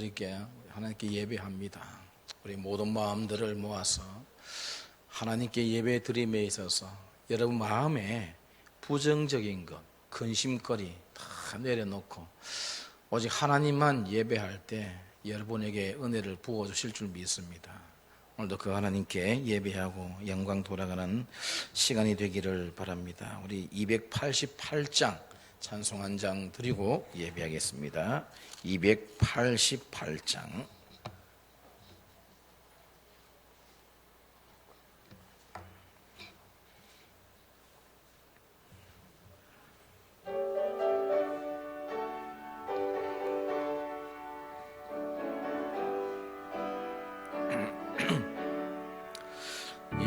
드릴게 하나님께 예배합니다. 우리 모든 마음들을 모아서 하나님께 예배 드림에 있어서 여러분 마음에 부정적인 것, 근심거리 다 내려놓고 오직 하나님만 예배할 때 여러분에게 은혜를 부어주실 줄 믿습니다. 오늘도 그 하나님께 예배하고 영광 돌아가는 시간이 되기를 바랍니다. 우리 288장 찬송 한 장 드리고 예배하겠습니다. 288장.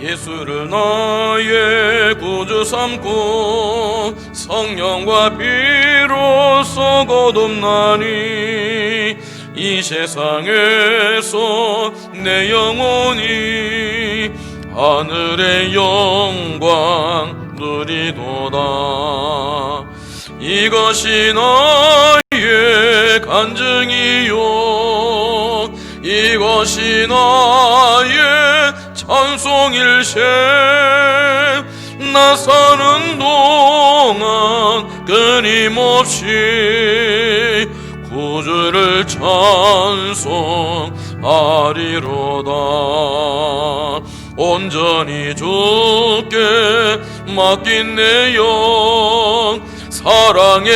예수를 나의 구주 삼고 성령과 피로써 거듭나니 이 세상에서 내 영혼이 하늘의 영광 누리도다. 이것이 나의 간증이요 이것이 나의 찬송일세. 나 사는 동안 끊임없이 구주를 찬송하리로다. 온전히 주께 맡긴 내 영 사랑의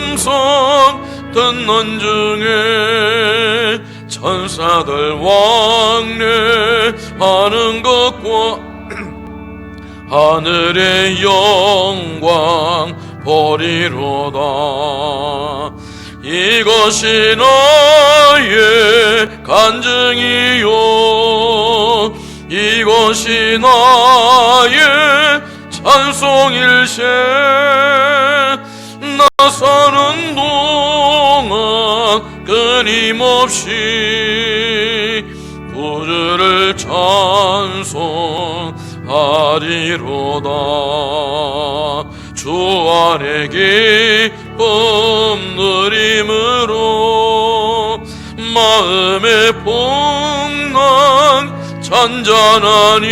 음성 듣는 중에 천사들 왕래하는 것과 하늘의 영광 보리로다. 이것이 나의 간증이요 이것이 나의 찬송일세. 나 사는 동안 끊임없이 구주를 찬송하리로다. 주 안에 기쁨 누림으로 마음의 풍랑 잔잔하니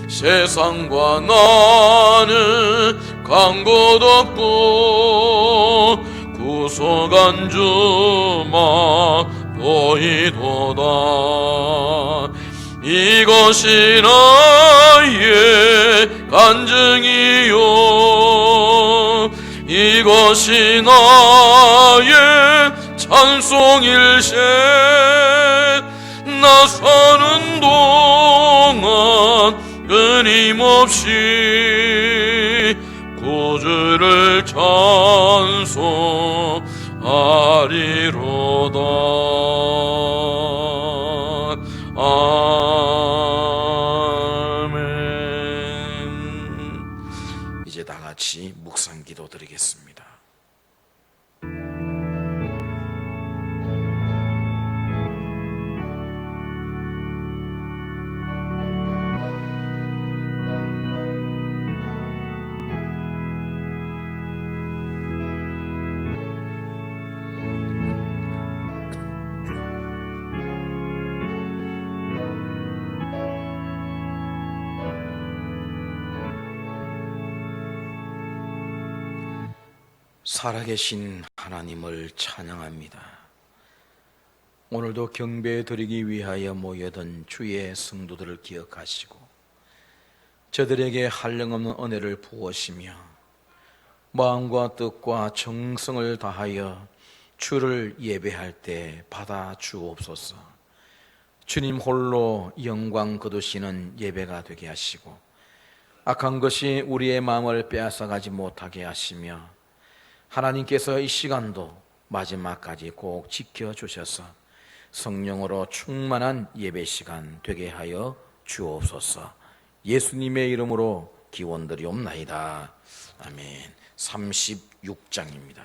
세상과 나는 간 곳 없고 구속한 주만 보이도다. 이것이 나의 간증이요 이것이 나의 찬송일세. 나 사는 동안 끊임없이 구주를 찬송하리로다. 아멘. 이제 다 같이 묵상 기도 드리겠습니다. 살아계신 하나님을 찬양합니다. 오늘도 경배 드리기 위하여 모여든 주의 성도들을 기억하시고 저들에게 한량없는 은혜를 부으시며 마음과 뜻과 정성을 다하여 주를 예배할 때 받아 주옵소서. 주님 홀로 영광 거두시는 예배가 되게 하시고 악한 것이 우리의 마음을 빼앗아가지 못하게 하시며 하나님께서 이 시간도 마지막까지 꼭 지켜주셔서 성령으로 충만한 예배 시간 되게 하여 주옵소서. 예수님의 이름으로 기원드리옵나이다. 아멘. 36장입니다.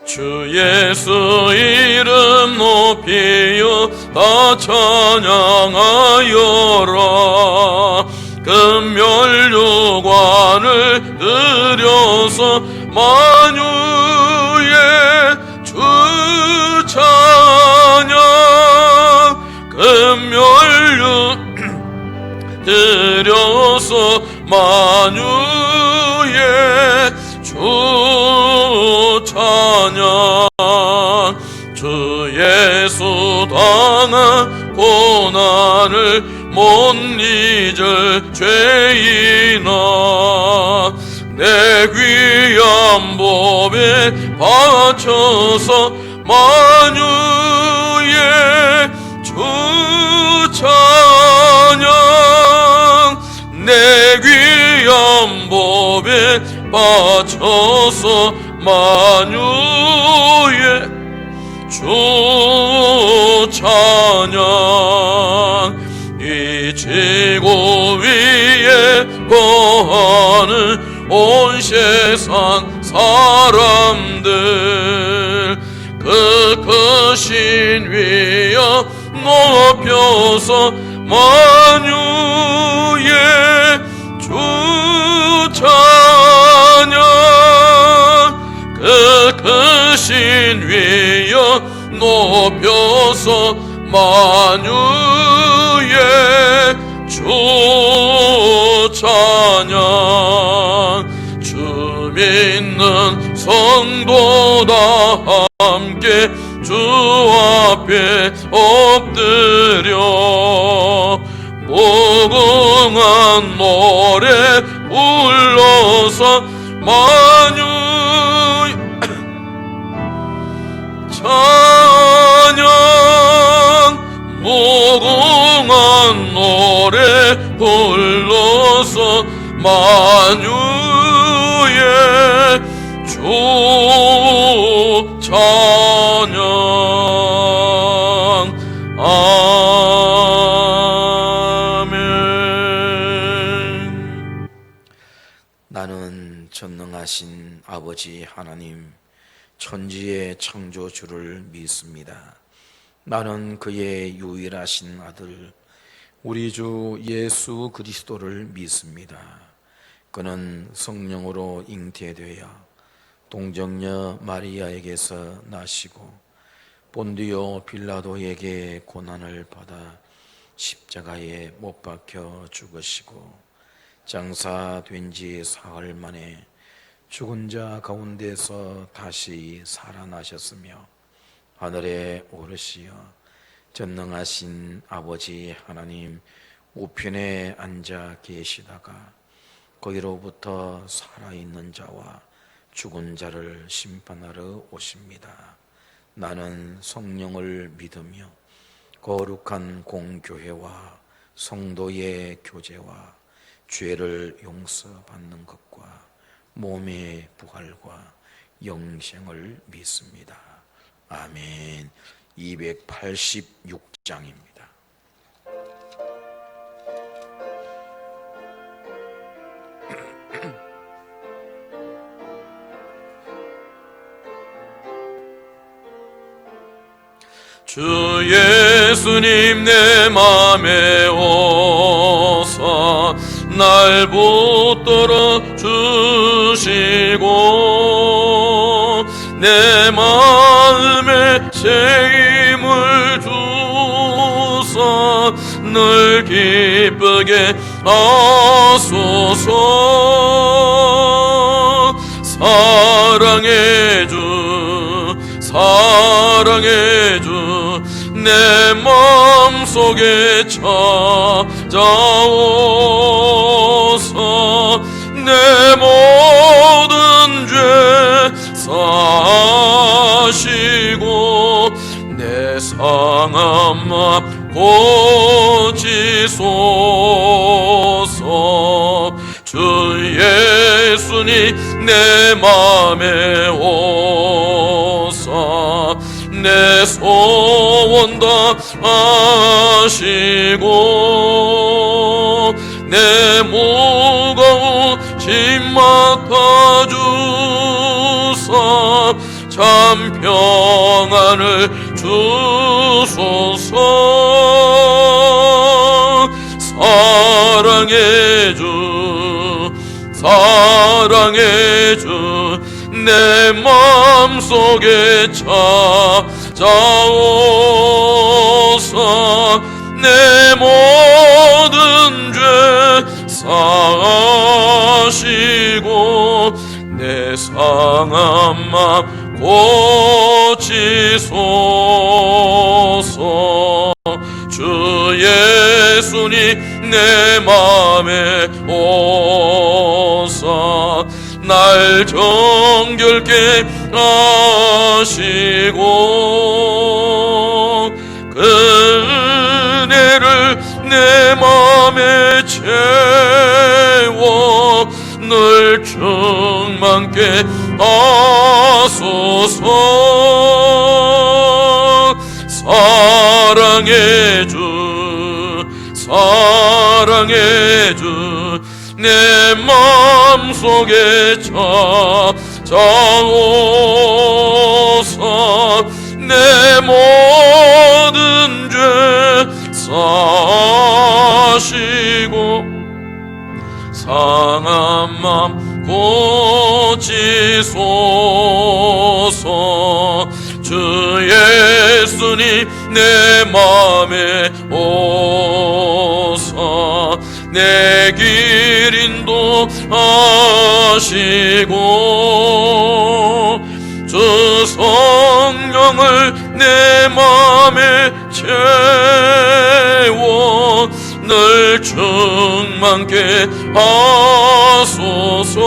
주 예수 이름 높이여 다 찬양하여라. 금멸류관을 들여서 만유의 주 찬양. 금멸류 들여서 만유의 주 찬양. 주 예수 당한 고난을 못 잊을 죄인아, 내 귀한 법에 바쳐서 만유의 주 찬양. 내 귀한 법에 바쳐서 만유의 주 찬양. 이 지구 위에 거하는 온 세상 사람들, 그 크신 위여 높여서 만유의 주 찬양. 그 크신 위여 높여서 만유의 주 찬양. 주 믿는 성도 다 함께 주 앞에 엎드려 무궁한 노래 불러서 만유의 찬양. 무궁한 노래 불러서 만유의 주 찬양. 아멘. 나는 전능하신 아버지 하나님, 천지의 창조주를 믿습니다. 나는 그의 유일하신 아들 우리 주 예수 그리스도를 믿습니다. 그는 성령으로 잉태되어 동정녀 마리아에게서 나시고 본디오 빌라도에게 고난을 받아 십자가에 못 박혀 죽으시고 장사된 지 사흘 만에 죽은 자 가운데서 다시 살아나셨으며 하늘에 오르시어 전능하신 아버지 하나님 우편에 앉아 계시다가 거기로부터 살아있는 자와 죽은 자를 심판하러 오십니다. 나는 성령을 믿으며 거룩한 공교회와 성도의 교제와 죄를 용서받는 것과 몸의 부활과 영생을 믿습니다. 아멘. 286장입니다. 주 예수님 내 맘에 오사 날 붙들어 주시고 내 마음에 새 힘을 주사 늘 기쁘게 하소서. 사랑의 주 내 마음속에 찾아오서 내 모든 죄 사시고 내 상한 맘 고치소서. 주 예수님 내 맘에 오사 내 소원 다 하시고 내 무거운 짐 맡아주사 참 평안을 주소서. 사랑의 주, 사랑의 주, 내 맘속에 찾아오사 내 모든 죄 사하시고 내 상한 맘 고치소서. 주 예수님 내 맘에 오사 날 정결케 하시고 그 은혜를 내 맘에 채워 늘 충만케 하소서. 사랑의 주, 사랑의 주, 내 맘속에 찾아오사 내 모든 죄 사하시고 상한 맘 고치소서. 주 예수님 내 맘에 오사 내 길 인도하시고 주 성령을 내 맘에 채워 늘 충만케 하소서.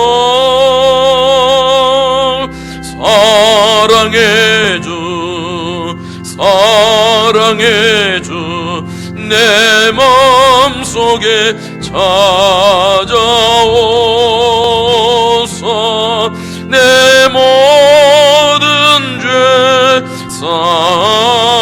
사랑의 주, 사랑의 주, 내 맘속에 찾아오사 내 모든 죄 사하시고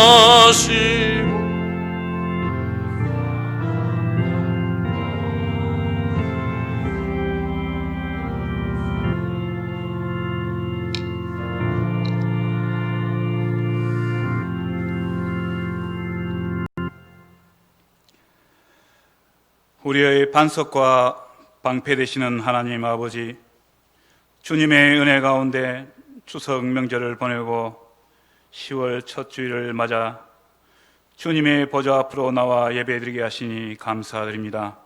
우리의 반석과 방패 되시는 하나님 아버지, 주님의 은혜 가운데 추석 명절을 보내고 10월 첫 주일을 맞아 주님의 보좌 앞으로 나와 예배드리게 하시니 감사드립니다.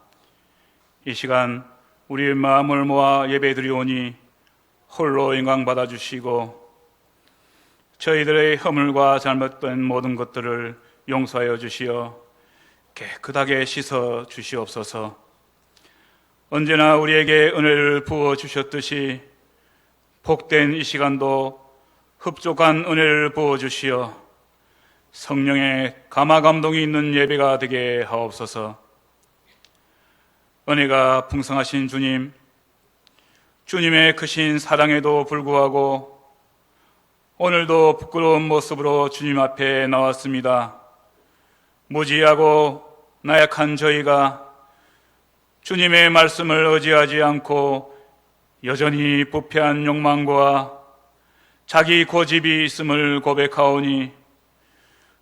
이 시간 우리의 마음을 모아 예배드리오니 홀로 영광 받아주시고 저희들의 허물과 잘못된 모든 것들을 용서하여 주시어 깨끗하게 씻어 주시옵소서. 언제나 우리에게 은혜를 부어 주셨듯이 복된 이 시간도 흡족한 은혜를 부어 주시어 성령의 감화감동이 있는 예배가 되게 하옵소서. 은혜가 풍성하신 주님, 주님의 크신 사랑에도 불구하고 오늘도 부끄러운 모습으로 주님 앞에 나왔습니다. 무지하고 나약한 저희가 주님의 말씀을 의지하지 않고 여전히 부패한 욕망과 자기 고집이 있음을 고백하오니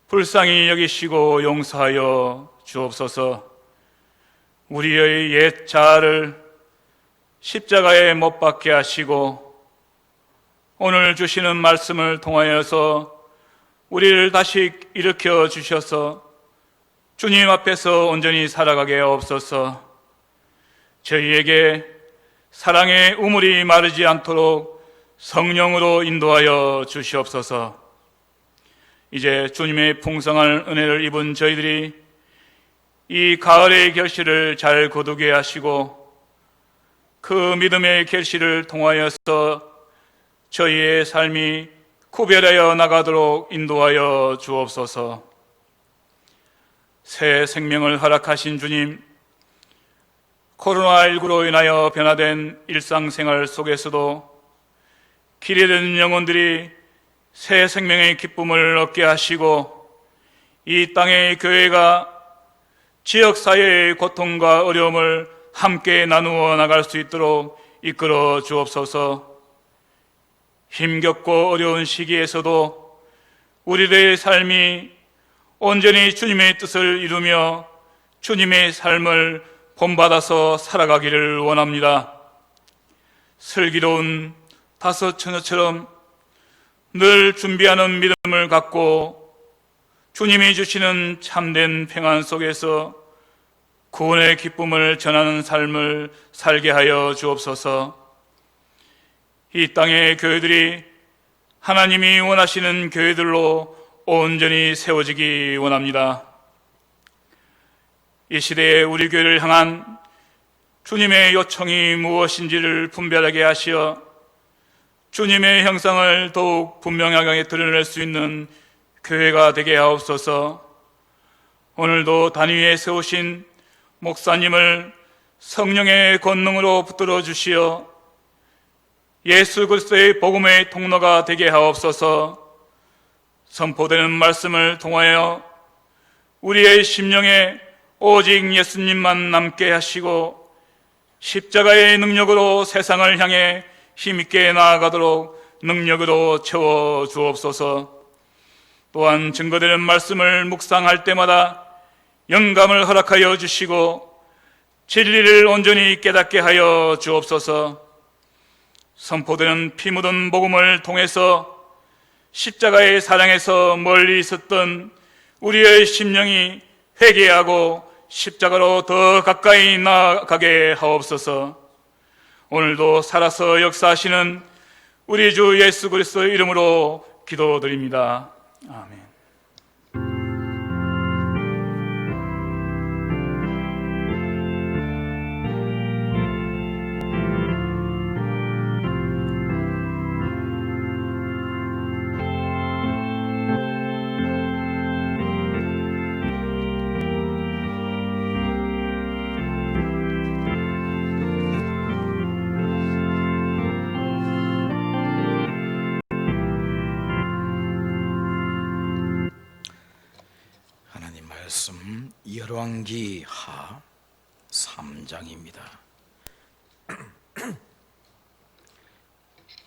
불쌍히 여기시고 용서하여 주옵소서. 우리의 옛 자아를 십자가에 못 박게 하시고 오늘 주시는 말씀을 통하여서 우리를 다시 일으켜 주셔서 주님 앞에서 온전히 살아가게 하옵소서. 저희에게 사랑의 우물이 마르지 않도록 성령으로 인도하여 주시옵소서. 이제 주님의 풍성한 은혜를 입은 저희들이 이 가을의 결실을 잘 거두게 하시고 그 믿음의 결실을 통하여서 저희의 삶이 구별하여 나가도록 인도하여 주옵소서. 새 생명을 허락하신 주님, 코로나19로 인하여 변화된 일상생활 속에서도 길이된 영혼들이 새 생명의 기쁨을 얻게 하시고 이 땅의 교회가 지역사회의 고통과 어려움을 함께 나누어 나갈 수 있도록 이끌어 주옵소서. 힘겹고 어려운 시기에서도 우리들의 삶이 온전히 주님의 뜻을 이루며 주님의 삶을 본받아서 살아가기를 원합니다. 슬기로운 다섯 처녀처럼 늘 준비하는 믿음을 갖고 주님이 주시는 참된 평안 속에서 구원의 기쁨을 전하는 삶을 살게 하여 주옵소서. 이 땅의 교회들이 하나님이 원하시는 교회들로 온전히 세워지기 원합니다. 이 시대에 우리 교회를 향한 주님의 요청이 무엇인지를 분별하게 하시어 주님의 형상을 더욱 분명하게 드러낼 수 있는 교회가 되게 하옵소서. 오늘도 단위에 세우신 목사님을 성령의 권능으로 붙들어 주시어 예수 그리스도의 복음의 통로가 되게 하옵소서. 선포되는 말씀을 통하여 우리의 심령에 오직 예수님만 남게 하시고 십자가의 능력으로 세상을 향해 힘있게 나아가도록 능력으로 채워 주옵소서. 또한 증거되는 말씀을 묵상할 때마다 영감을 허락하여 주시고 진리를 온전히 깨닫게 하여 주옵소서. 선포되는 피 묻은 복음을 통해서 십자가의 사랑에서 멀리 있었던 우리의 심령이 회개하고 십자가로 더 가까이 나아가게 하옵소서. 오늘도 살아서 역사하시는 우리 주 예수 그리스도의 이름으로 기도드립니다. 아멘. 말씀 열왕기 하 3장입니다.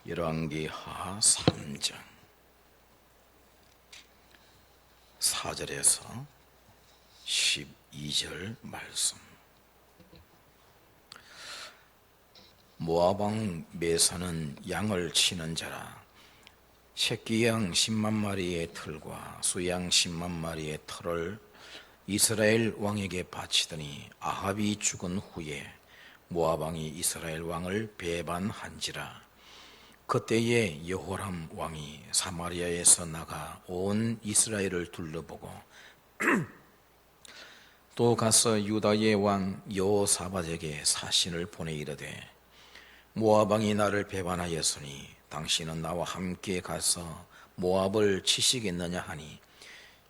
열왕기 하 3장 4절에서 12절 말씀. 모압 왕 메사는 양을 치는 자라. 새끼양 10만 마리의 털과 수양 10만 마리의 털을 이스라엘 왕에게 바치더니 아합이 죽은 후에 모압 왕이 이스라엘 왕을 배반한지라. 그때에 여호람 왕이 사마리아에서 나가 온 이스라엘을 둘러보고 또 가서 유다의 왕 여호사밧에게 사신을 보내 이르되 모압 왕이 나를 배반하였으니 당신은 나와 함께 가서 모압을 치시겠느냐 하니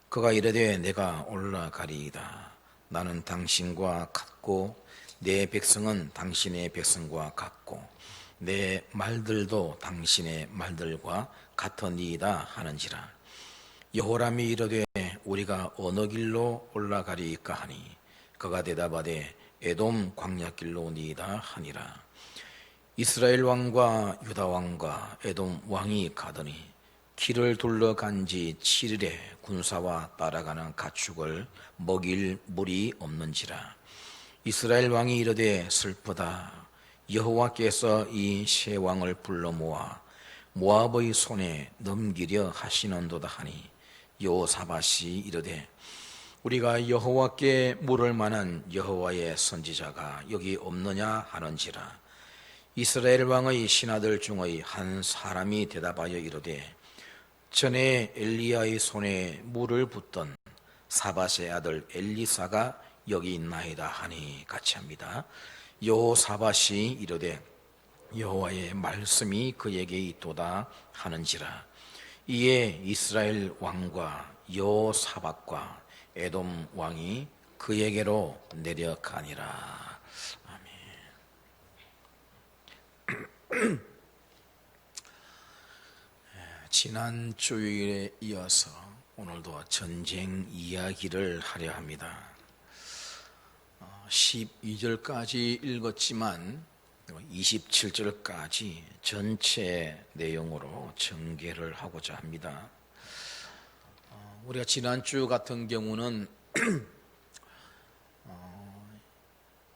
그가 이르되 내가 올라가리이다. 나는 당신과 같고 내 백성은 당신의 백성과 같고 내 말들도 당신의 말들과 같으니이다 하는지라. 여호람이 이르되 우리가 어느 길로 올라가리이까 하니 그가 대답하되 에돔 광야길로 니이다 하니라. 이스라엘 왕과 유다 왕과 에돔 왕이 가더니 길을 둘러간 지 7일에 군사와 따라가는 가축을 먹일 물이 없는지라. 이스라엘 왕이 이르되 슬프다. 여호와께서 이 세 왕을 불러 모아 모압의 손에 넘기려 하시는도다 하니 여호사밧이 이르되 우리가 여호와께 물을 만한 여호와의 선지자가 여기 없느냐 하는지라. 이스라엘 왕의 신하들 중의 한 사람이 대답하여 이르되 전에 엘리야의 손에 물을 붓던 사밧의 아들 엘리사가 여기 있나이다 하니 같이 합니다. 여호사밧이 이르되 여호와의 말씀이 그에게 있도다 하는지라. 이에 이스라엘 왕과 여호사밧과 에돔 왕이 그에게로 내려가니라. 아멘. 지난 주일에 이어서 오늘도 전쟁 이야기를 하려 합니다. 12절까지 읽었지만 27절까지 전체 내용으로 전개를 하고자 합니다. 우리가 지난주 같은 경우는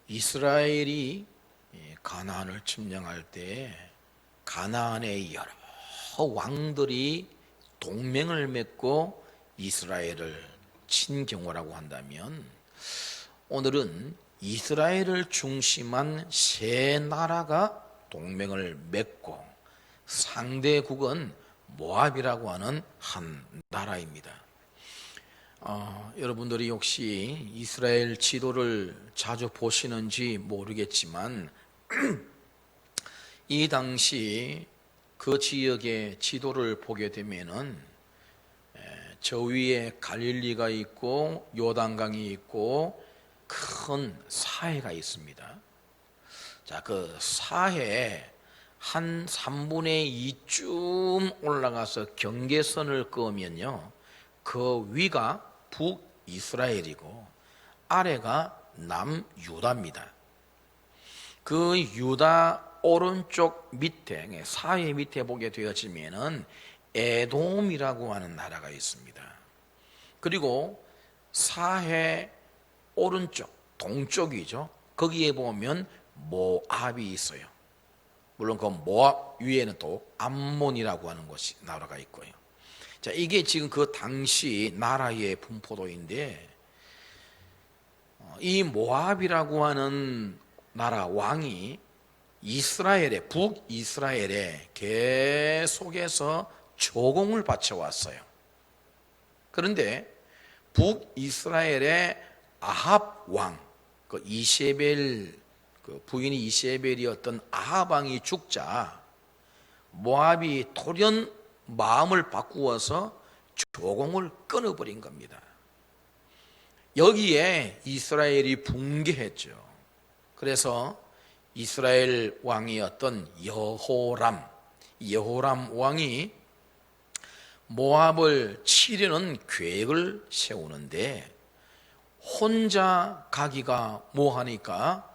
이스라엘이 가나안을 점령할 때 가나안의 여러 왕들이 동맹을 맺고 이스라엘을 친 경우라고 한다면, 오늘은 이스라엘을 중심한 세 나라가 동맹을 맺고 상대국은 모압이라고 하는 한 나라입니다. 여러분들이 혹시 이스라엘 지도를 자주 보시는지 모르겠지만 이 당시 그 지역의 지도를 보게 되면은 저 위에 갈릴리가 있고 요단강이 있고 큰 사해가 있습니다. 자, 그 사해 한 3분의 2쯤 올라가서 경계선을 그으면요, 그 위가 북이스라엘이고 아래가 남유다입니다. 그 유다 오른쪽 밑에, 사해 밑에 보게 되어지면은 에돔이라고 하는 나라가 있습니다. 그리고 사해 오른쪽, 동쪽이죠. 거기에 보면 모압이 있어요. 물론 그 모압 위에는 또 암몬이라고 하는 곳이 나라가 있고요. 자, 이게 지금 그 당시 나라의 분포도인데, 이 모압이라고 하는 나라 왕이 이스라엘의, 북이스라엘에 계속해서 조공을 바쳐왔어요. 그런데 북이스라엘의 아합 왕, 그 이세벨, 그 부인이 이세벨이었던 아합 왕이 죽자 모압이 돌연 마음을 바꾸어서 조공을 끊어버린 겁니다. 여기에 이스라엘이 붕괴했죠. 그래서 이스라엘 왕이었던 여호람 왕이 모압을 치려는 계획을 세우는데, 혼자 가기가 뭐하니까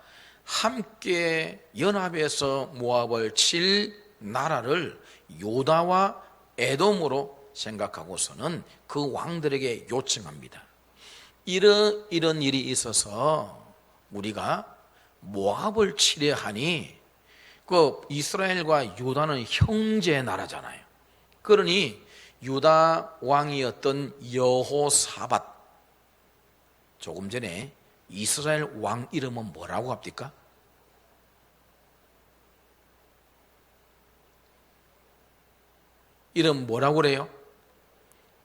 함께 연합해서 모압을 칠 나라를 유다와 에돔으로 생각하고서는 그 왕들에게 요청합니다. 이런 일이 있어서 우리가 모압을 치려 하니, 그 이스라엘과 유다는 형제 나라잖아요. 그러니 유다 왕이었던 여호사밧, 조금 전에 이스라엘 왕 이름은 뭐라고 합니까? 이름 뭐라고 그래요?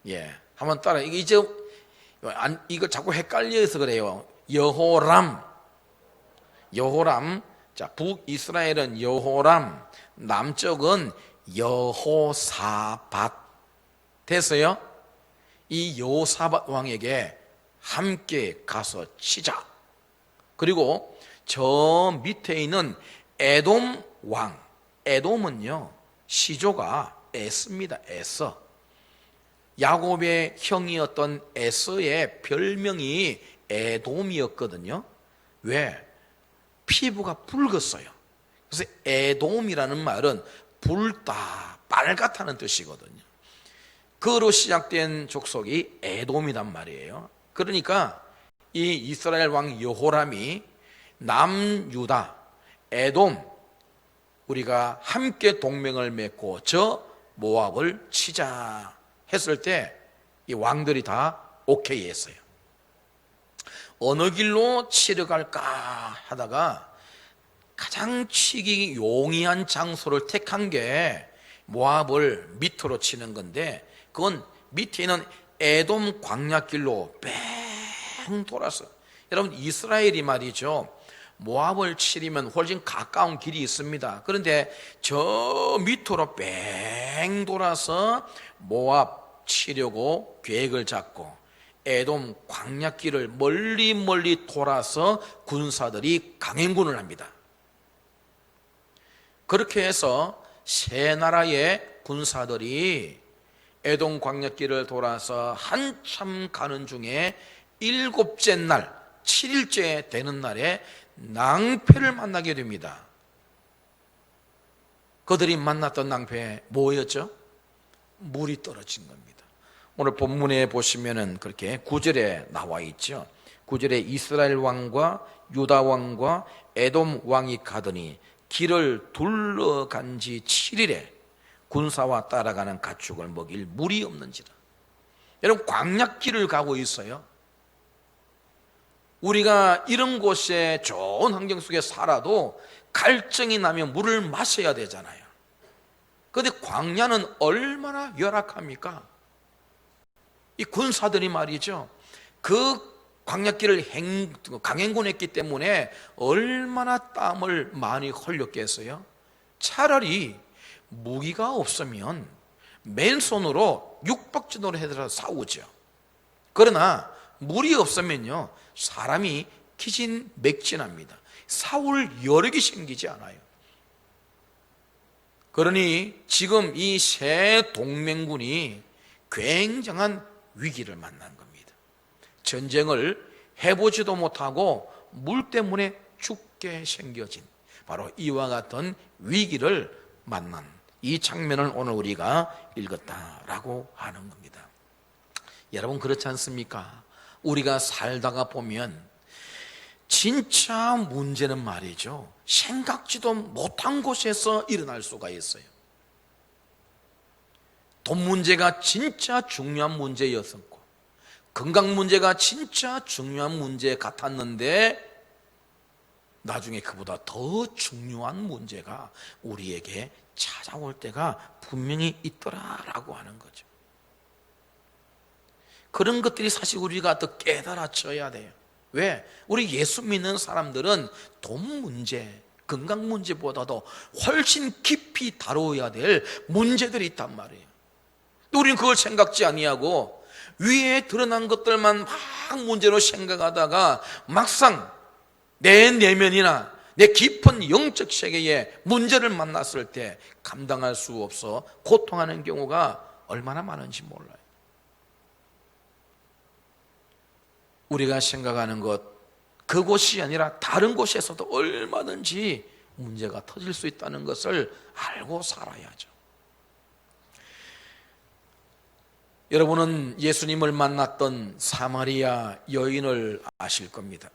예, 한번 따라. 이거 자꾸 헷갈려서 그래요. 여호람. 자, 북이스라엘은 여호람, 남쪽은 여호사밧. 됐어요? 이 여호사밧 왕에게 함께 가서 치자. 그리고 저 밑에 있는 에돔 왕, 에돔은요, 시조가 에스입니다. 에스. 야곱의 형이었던 에스의 별명이 에돔이었거든요. 왜? 피부가 붉었어요. 그래서 에돔이라는 말은 붉다, 빨갛다는 뜻이거든요. 그로 시작된 족속이 에돔이란 말이에요. 그러니까 이 이스라엘 왕 여호람이 남유다, 에돔, 우리가 함께 동맹을 맺고 저 모압을 치자 했을 때 이 왕들이 다 오케이 했어요. 어느 길로 치러 갈까 하다가 가장 치기 용이한 장소를 택한 게 모압을 밑으로 치는 건데, 그건 밑에 있는 에돔 광야길로 뺑 돌아서, 여러분 이스라엘이 말이죠, 모압을 치려면 훨씬 가까운 길이 있습니다. 그런데 저 밑으로 뺑 돌아서 모압 치려고 계획을 잡고 에돔 광야길을 멀리 돌아서 군사들이 강행군을 합니다. 그렇게 해서 세 나라의 군사들이 에돔 광야길을 돌아서 한참 가는 중에 7째 날, 7일째 되는 날에 낭패를 만나게 됩니다. 그들이 만났던 낭패에 뭐였죠? 물이 떨어진 겁니다. 오늘 본문에 보시면은 그렇게 9절에 나와 있죠. 9절에 이스라엘 왕과 유다 왕과 에돔 왕이 가더니 길을 둘러간 지 7일에 군사와 따라가는 가축을 먹일 물이 없는지라. 여러분, 광약길을 가고 있어요. 우리가 이런 곳에 좋은 환경 속에 살아도 갈증이 나면 물을 마셔야 되잖아요. 그런데 광야는 얼마나 열악합니까? 이 군사들이 말이죠, 그 광약길을 강행군했기 때문에 얼마나 땀을 많이 흘렸겠어요? 차라리 무기가 없으면 맨손으로 육박지도를 해서 싸우죠. 그러나 물이 없으면요, 사람이 기진맥진합니다. 싸울 여력이 생기지 않아요. 그러니 지금 이 세 동맹군이 굉장한 위기를 만난 겁니다. 전쟁을 해보지도 못하고 물 때문에 죽게 생겨진 바로 이와 같은 위기를 만난 이 장면을 오늘 우리가 읽었다라고 하는 겁니다. 여러분, 그렇지 않습니까? 우리가 살다가 보면 진짜 문제는 말이죠, 생각지도 못한 곳에서 일어날 수가 있어요. 돈 문제가 진짜 중요한 문제였었고, 건강 문제가 진짜 중요한 문제 같았는데 나중에 그보다 더 중요한 문제가 우리에게 찾아올 때가 분명히 있더라라고 하는 거죠. 그런 것들이 사실 우리가 더 깨달아져야 돼요. 왜? 우리 예수 믿는 사람들은 돈 문제, 건강 문제보다도 훨씬 깊이 다뤄야 될 문제들이 있단 말이에요. 우리는 그걸 생각지 아니하고 위에 드러난 것들만 막 문제로 생각하다가 막상 내 내면이나 내 깊은 영적 세계에 문제를 만났을 때 감당할 수 없어 고통하는 경우가 얼마나 많은지 몰라요. 우리가 생각하는 것, 그곳이 아니라 다른 곳에서도 얼마든지 문제가 터질 수 있다는 것을 알고 살아야죠. 여러분은 예수님을 만났던 사마리아 여인을 아실 겁니다.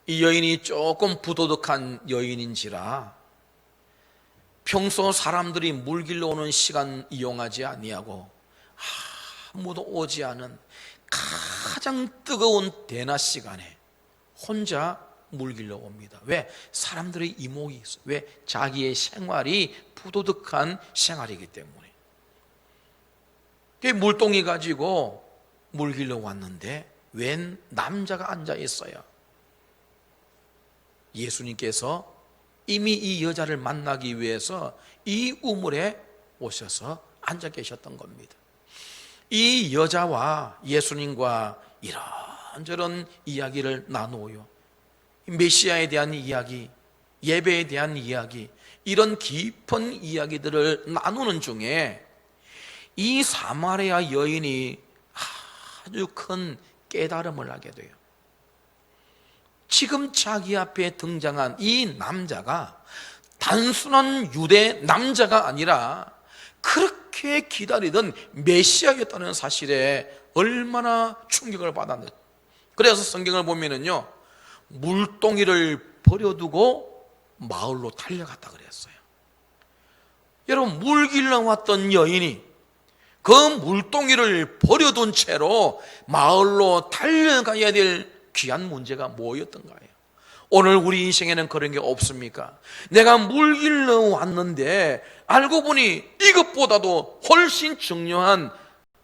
이 여인이 조금 부도덕한 여인인지라 평소 사람들이 물 길러 오는 시간 이용하지 아니하고 아무도 오지 않은 가장 뜨거운 대낮 시간에 혼자 물 길러 옵니다. 왜? 사람들의 이목이 있어요. 왜? 자기의 생활이 부도덕한 생활이기 때문에. 물동이 가지고 물 길러 왔는데 웬 남자가 앉아 있어요. 예수님께서 이미 이 여자를 만나기 위해서 이 우물에 오셔서 앉아 계셨던 겁니다. 이 여자와 예수님과 이런저런 이야기를 나누어요. 메시아에 대한 이야기, 예배에 대한 이야기, 이런 깊은 이야기들을 나누는 중에 이 사마리아 여인이 아주 큰 깨달음을 하게 돼요. 지금 자기 앞에 등장한 이 남자가 단순한 유대 남자가 아니라 그렇게 기다리던 메시아였다는 사실에 얼마나 충격을 받았는지. 그래서 성경을 보면은요, 물동이를 버려두고 마을로 달려갔다 그랬어요. 여러분, 물 길러 왔던 여인이 그 물동이를 버려둔 채로 마을로 달려가야 될 귀한 문제가 뭐였던가요? 오늘 우리 인생에는 그런 게 없습니까? 내가 물 길러 왔는데 알고 보니 이것보다도 훨씬 중요한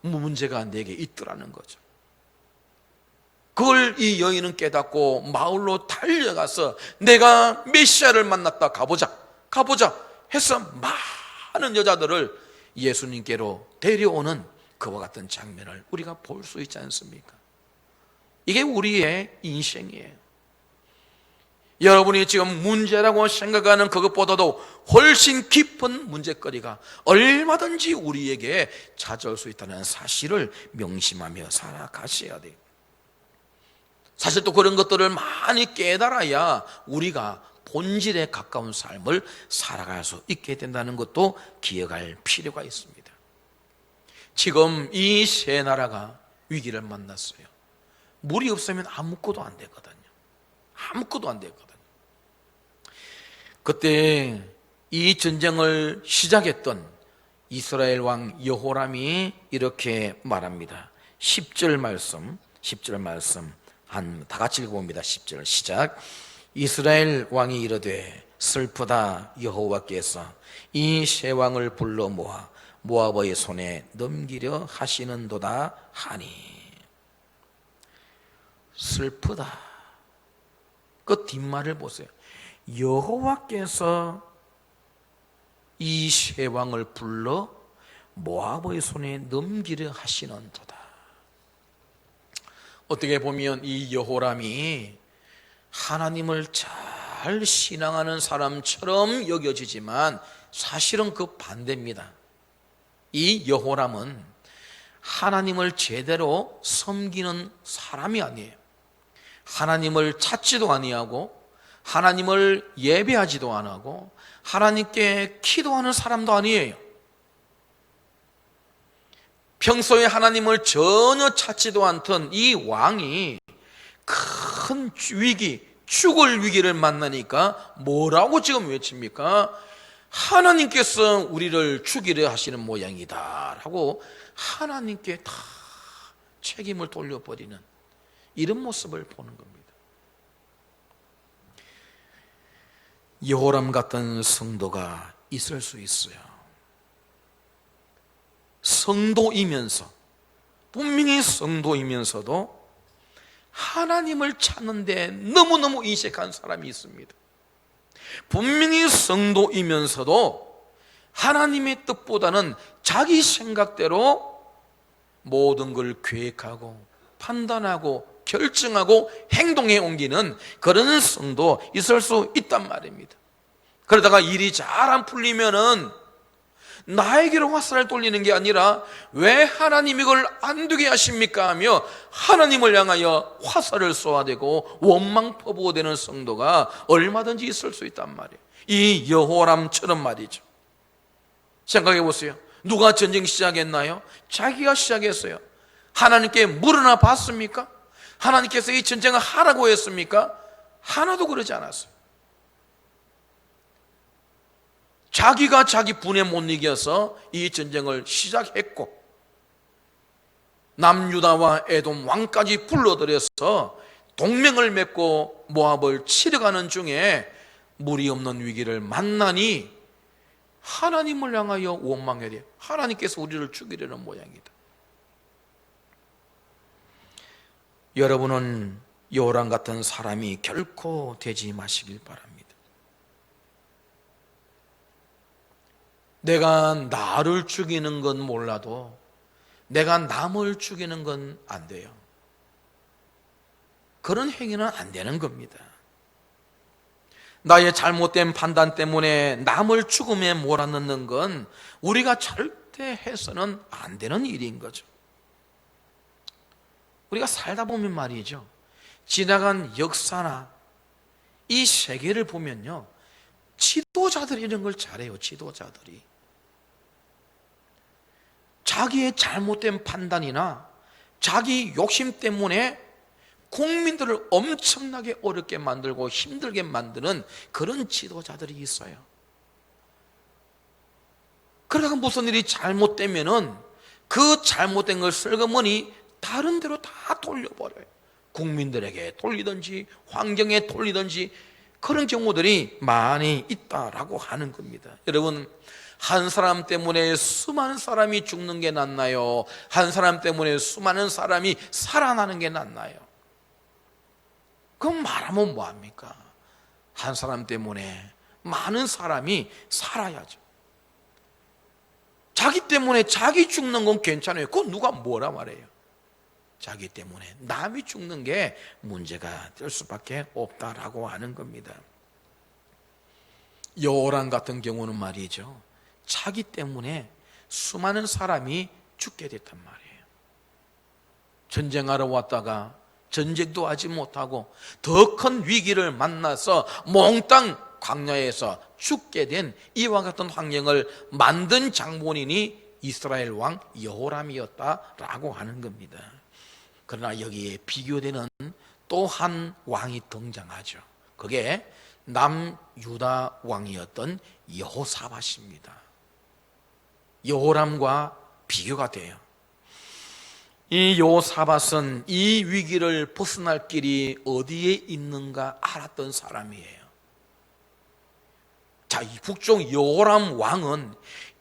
문제가 내게 있더라는 거죠. 그걸 이 여인은 깨닫고 마을로 달려가서 내가 메시아를 만났다, 가보자 해서 많은 여자들을 예수님께로 데려오는 그와 같은 장면을 우리가 볼 수 있지 않습니까? 이게 우리의 인생이에요. 여러분이 지금 문제라고 생각하는 그것보다도 훨씬 깊은 문제거리가 얼마든지 우리에게 찾아올 수 있다는 사실을 명심하며 살아가셔야 돼요. 사실 또 그런 것들을 많이 깨달아야 우리가 본질에 가까운 삶을 살아갈 수 있게 된다는 것도 기억할 필요가 있습니다. 지금 이 세 나라가 위기를 만났어요. 물이 없으면 아무것도 안 되거든요. 아무것도 안 되거든요. 그때 이 전쟁을 시작했던 이스라엘 왕 여호람이 이렇게 말합니다. 10절 말씀 다 같이 읽어봅니다. 10절 시작. 이스라엘 왕이 이르되 슬프다, 여호와께서 이 세 왕을 불러 모아 모압의 손에 넘기려 하시는도다 하니. 슬프다. 그 뒷말을 보세요. 여호와께서 이 세 왕을 불러 모압의 손에 넘기려 하시는도다. 어떻게 보면 이 여호람이 하나님을 잘 신앙하는 사람처럼 여겨지지만 사실은 그 반대입니다. 이 여호람은 하나님을 제대로 섬기는 사람이 아니에요. 하나님을 찾지도 아니하고 하나님을 예배하지도 안 하고 하나님께 기도하는 사람도 아니에요. 평소에 하나님을 전혀 찾지도 않던 이 왕이 큰 위기, 죽을 위기를 만나니까 뭐라고 지금 외칩니까? 하나님께서 우리를 죽이려 하시는 모양이다 라고 하나님께 다 책임을 돌려버리는 이런 모습을 보는 겁니다. 여호람 같은 성도가 있을 수 있어요. 성도이면서, 분명히 성도이면서도 하나님을 찾는데 너무너무 인색한 사람이 있습니다. 분명히 성도이면서도 하나님의 뜻보다는 자기 생각대로 모든 걸 계획하고 판단하고 결정하고 행동에 옮기는 그런 성도 있을 수 있단 말입니다. 그러다가 일이 잘 안 풀리면은 나에게로 화살을 돌리는 게 아니라 왜 하나님 이걸 안 되게 하십니까 하며 하나님을 향하여 화살을 쏘아대고 원망 퍼부어대는 성도가 얼마든지 있을 수 있단 말이에요. 이 여호람처럼 말이죠. 생각해 보세요. 누가 전쟁 시작했나요? 자기가 시작했어요. 하나님께 물어나 봤습니까? 하나님께서 이 전쟁을 하라고 했습니까? 하나도 그러지 않았어요. 자기가 자기 분에 못 이겨서 이 전쟁을 시작했고 남유다와 에돔 왕까지 불러들여서 동맹을 맺고 모압을 치러가는 중에 물이 없는 위기를 만나니 하나님을 향하여 원망해야 돼요. 하나님께서 우리를 죽이려는 모양이다. 여러분은 여호람 같은 사람이 결코 되지 마시길 바랍니다. 내가 나를 죽이는 건 몰라도 내가 남을 죽이는 건 안 돼요. 그런 행위는 안 되는 겁니다. 나의 잘못된 판단 때문에 남을 죽음에 몰아넣는 건 우리가 절대 해서는 안 되는 일인 거죠. 우리가 살다 보면 말이죠, 지나간 역사나 이 세계를 보면요, 지도자들이 이런 걸 잘해요. 지도자들이 자기의 잘못된 판단이나 자기 욕심 때문에 국민들을 엄청나게 어렵게 만들고 힘들게 만드는 그런 지도자들이 있어요. 그러다가 무슨 일이 잘못되면은 그 잘못된 걸 슬그머니 다른 데로 다 돌려버려요. 국민들에게 돌리든지 환경에 돌리든지 그런 경우들이 많이 있다라고 하는 겁니다. 여러분, 한 사람 때문에 수많은 사람이 죽는 게 낫나요? 한 사람 때문에 수많은 사람이 살아나는 게 낫나요? 그럼 말하면 뭐합니까? 한 사람 때문에 많은 사람이 살아야죠. 자기 때문에 자기 죽는 건 괜찮아요. 그건 누가 뭐라 말해요? 자기 때문에 남이 죽는 게 문제가 될 수밖에 없다라고 하는 겁니다. 여호람 같은 경우는 말이죠, 자기 때문에 수많은 사람이 죽게 됐단 말이에요. 전쟁하러 왔다가 전쟁도 하지 못하고 더 큰 위기를 만나서 몽땅 광야에서 죽게 된 이와 같은 환경을 만든 장본인이 이스라엘 왕 여호람이었다라고 하는 겁니다. 그러나 여기에 비교되는 또 한 왕이 등장하죠. 그게 남유다 왕이었던 여호사밧입니다. 여호람과 비교가 돼요. 이 여호사밧은 이 위기를 벗어날 길이 어디에 있는가 알았던 사람이에요. 자, 이 북쪽 여호람 왕은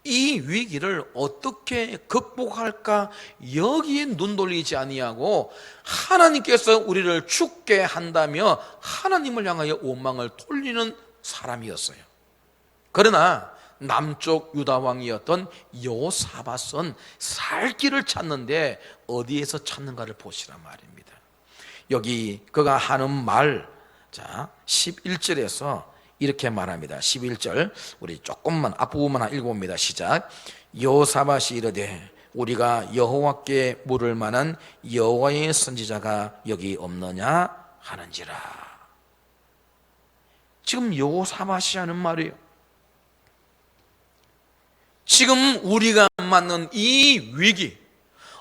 이 위기를 어떻게 극복할까 여기에 눈 돌리지 아니하고 하나님께서 우리를 죽게 한다며 하나님을 향하여 원망을 돌리는 사람이었어요. 그러나 남쪽 유다 왕이었던 여호사밧은 살 길을 찾는데 어디에서 찾는가를 보시란 말입니다. 여기 그가 하는 말, 자 11절에서 이렇게 말합니다. 11절 우리 조금만 앞부분만 읽어봅니다. 시작. 여호사밧이 이르되 우리가 여호와께 물을 만한 여호와의 선지자가 여기 없느냐 하는지라. 지금 여호사밧이 하는 말이에요. 지금 우리가 맞는 이 위기,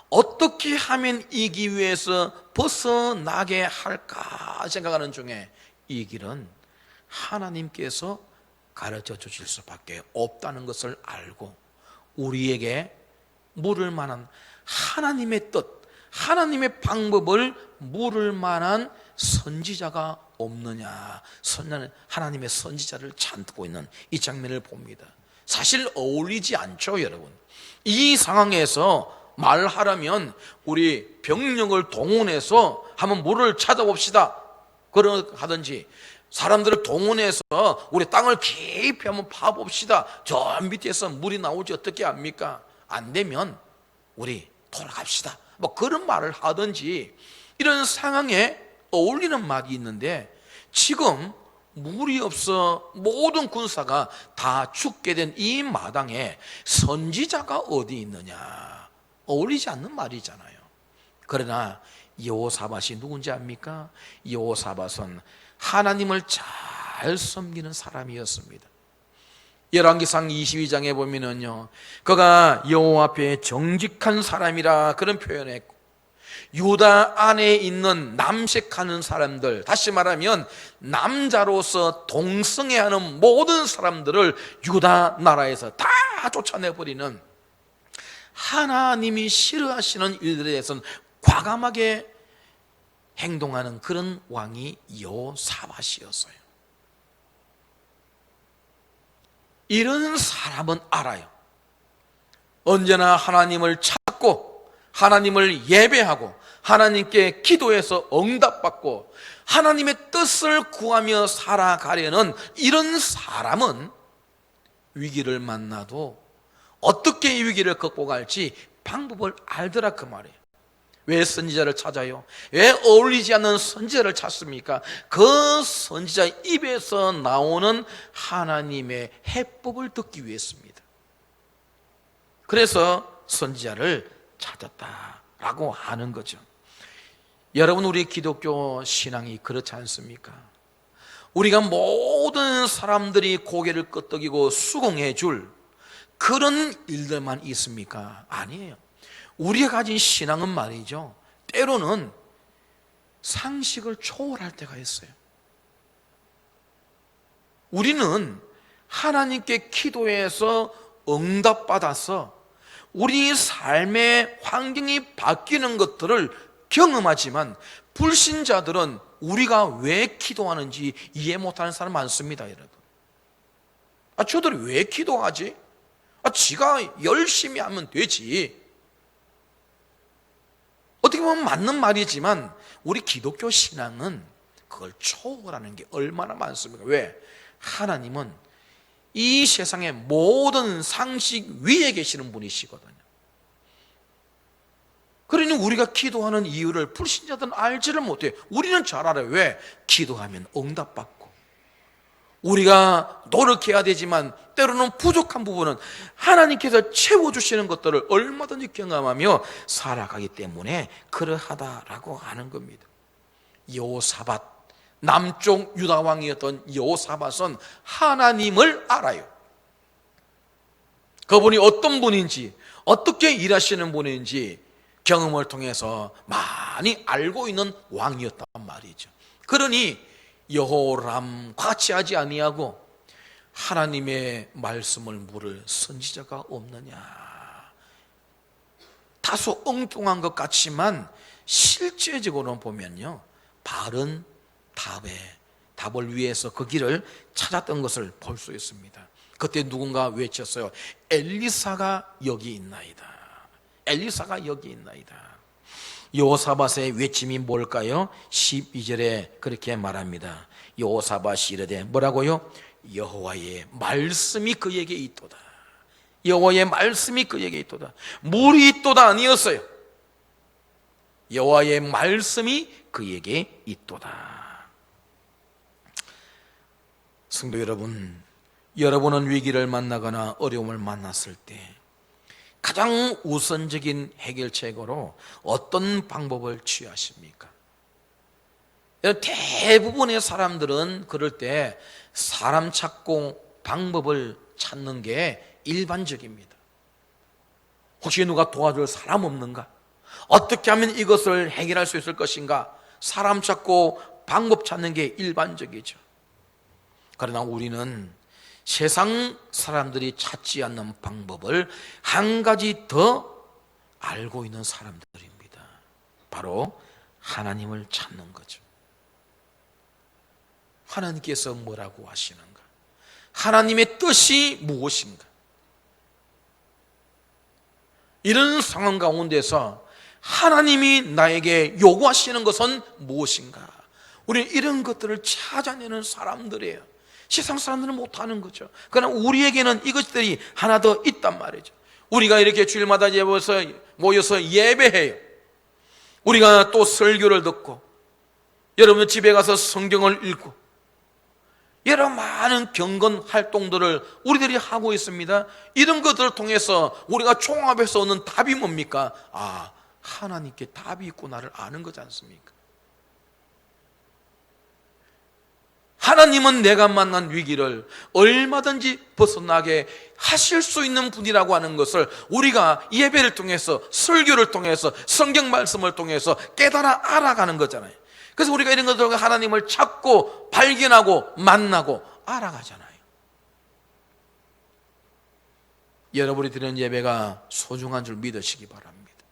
어떻게 하면 이 기회에서 벗어나게 할까 생각하는 중에 이 길은 하나님께서 가르쳐 주실 수밖에 없다는 것을 알고 우리에게 물을 만한 하나님의 뜻, 하나님의 방법을 물을 만한 선지자가 없느냐, 하나님의 선지자를 찾고 있는 이 장면을 봅니다. 사실 어울리지 않죠, 여러분. 이 상황에서 말하라면 우리 병력을 동원해서 한번 물을 찾아봅시다 그러하든지, 사람들을 동원해서 우리 땅을 깊이 한번 파봅시다, 저 밑에서 물이 나오지 어떻게 합니까? 안 되면 우리 돌아갑시다, 뭐 그런 말을 하든지, 이런 상황에 어울리는 말이 있는데 지금 물이 없어 모든 군사가 다 죽게 된 이 마당에 선지자가 어디 있느냐, 어울리지 않는 말이잖아요. 그러나 여호사밧이 누군지 압니까? 여호사밧은 하나님을 잘 섬기는 사람이었습니다. 열왕기상 22장에 보면은요, 그가 여호와 앞에 정직한 사람이라 그런 표현했고, 유다 안에 있는 남색하는 사람들, 다시 말하면 남자로서 동성애하는 모든 사람들을 유다 나라에서 다 쫓아내버리는, 하나님이 싫어하시는 일들에 대해서는 과감하게 행동하는 그런 왕이 여호사밧이었어요. 이런 사람은 알아요. 언제나 하나님을 찾고 하나님을 예배하고 하나님께 기도해서 응답받고 하나님의 뜻을 구하며 살아가려는 이런 사람은 위기를 만나도 어떻게 이 위기를 극복할지 방법을 알더라 그 말이에요. 왜 선지자를 찾아요? 왜 어울리지 않는 선지자를 찾습니까? 그 선지자 입에서 나오는 하나님의 해법을 듣기 위해서입니다. 그래서 선지자를 찾았다라고 하는 거죠. 여러분, 우리 기독교 신앙이 그렇지 않습니까? 우리가 모든 사람들이 고개를 끄덕이고 수긍해 줄 그런 일들만 있습니까? 아니에요. 우리가 가진 신앙은 말이죠, 때로는 상식을 초월할 때가 있어요. 우리는 하나님께 기도해서 응답받아서 우리 삶의 환경이 바뀌는 것들을 경험하지만, 불신자들은 우리가 왜 기도하는지 이해 못하는 사람 많습니다, 여러분. 저들이 왜 기도하지? 지가 열심히 하면 되지. 어떻게 보면 맞는 말이지만 우리 기독교 신앙은 그걸 초월하는 게 얼마나 많습니까? 왜? 하나님은 이 세상의 모든 상식 위에 계시는 분이시거든요. 그러니 우리가 기도하는 이유를 불신자들은 알지를 못해요. 우리는 잘 알아요. 왜? 기도하면 응답받고, 우리가 노력해야 되지만 때로는 부족한 부분은 하나님께서 채워주시는 것들을 얼마든지 경험하며 살아가기 때문에 그러하다라고 하는 겁니다. 여호사밧, 남쪽 유다 왕이었던 여호사밧은 하나님을 알아요. 그분이 어떤 분인지, 어떻게 일하시는 분인지 경험을 통해서 많이 알고 있는 왕이었단 말이죠. 그러니 여호람과 같이 하지 아니하고 하나님의 말씀을 물을 선지자가 없느냐. 다소 엉뚱한 것 같지만 실제적으로 보면요, 바른 답을 위해서 그 길을 찾았던 것을 볼 수 있습니다. 그때 누군가 외쳤어요. 엘리사가 여기 있나이다. 엘리사가 여기 있나이다. 여호사밧의 외침이 뭘까요? 12절에 그렇게 말합니다. 여호사밧이 이르되 뭐라고요? 여호와의 말씀이 그에게 있도다. 여호와의 말씀이 그에게 있도다. 물이 있도다 아니었어요. 여호와의 말씀이 그에게 있도다. 성도 여러분, 여러분은 위기를 만나거나 어려움을 만났을 때 가장 우선적인 해결책으로 어떤 방법을 취하십니까? 대부분의 사람들은 그럴 때 사람 찾고 방법을 찾는 게 일반적입니다. 혹시 누가 도와줄 사람 없는가? 어떻게 하면 이것을 해결할 수 있을 것인가? 사람 찾고 방법 찾는 게 일반적이죠. 그러나 우리는 세상 사람들이 찾지 않는 방법을 한 가지 더 알고 있는 사람들입니다. 바로 하나님을 찾는 거죠. 하나님께서 뭐라고 하시는가? 하나님의 뜻이 무엇인가? 이런 상황 가운데서 하나님이 나에게 요구하시는 것은 무엇인가? 우리는 이런 것들을 찾아내는 사람들이에요. 세상 사람들은 못하는 거죠. 그러나 우리에게는 이것들이 하나 더 있단 말이죠. 우리가 이렇게 주일마다 모여서 예배해요. 우리가 또 설교를 듣고, 여러분 집에 가서 성경을 읽고, 여러 많은 경건 활동들을 우리들이 하고 있습니다. 이런 것들을 통해서 우리가 종합해서 얻는 답이 뭡니까? 하나님께 답이 있구나를 아는 거지 않습니까? 하나님은 내가 만난 위기를 얼마든지 벗어나게 하실 수 있는 분이라고 하는 것을 우리가 예배를 통해서, 설교를 통해서, 성경 말씀을 통해서 깨달아 알아가는 거잖아요. 그래서 우리가 이런 것들과 하나님을 찾고 발견하고 만나고 알아가잖아요. 여러분이 드리는 예배가 소중한 줄 믿으시기 바랍니다.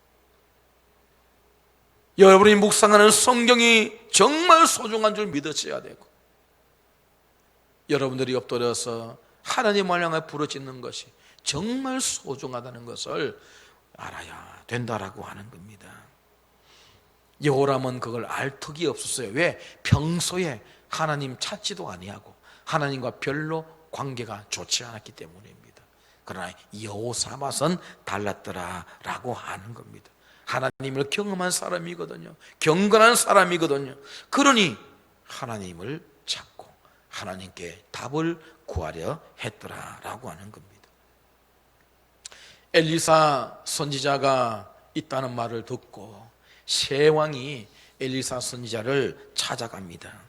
여러분이 묵상하는 성경이 정말 소중한 줄 믿으셔야 되고, 여러분들이 엎드려서 하나님을 향해 부르짖는 것이 정말 소중하다는 것을 알아야 된다라고 하는 겁니다. 여호람은 그걸 알 턱이 없었어요. 왜? 평소에 하나님 찾지도 아니하고 하나님과 별로 관계가 좋지 않았기 때문입니다. 그러나 여호사밧은 달랐더라라고 하는 겁니다. 하나님을 경험한 사람이거든요. 경건한 사람이거든요. 그러니 하나님을 찾고 하나님께 답을 구하려 했더라라고 하는 겁니다. 엘리사 선지자가 있다는 말을 듣고 세 왕이 엘리사 선지자를 찾아갑니다.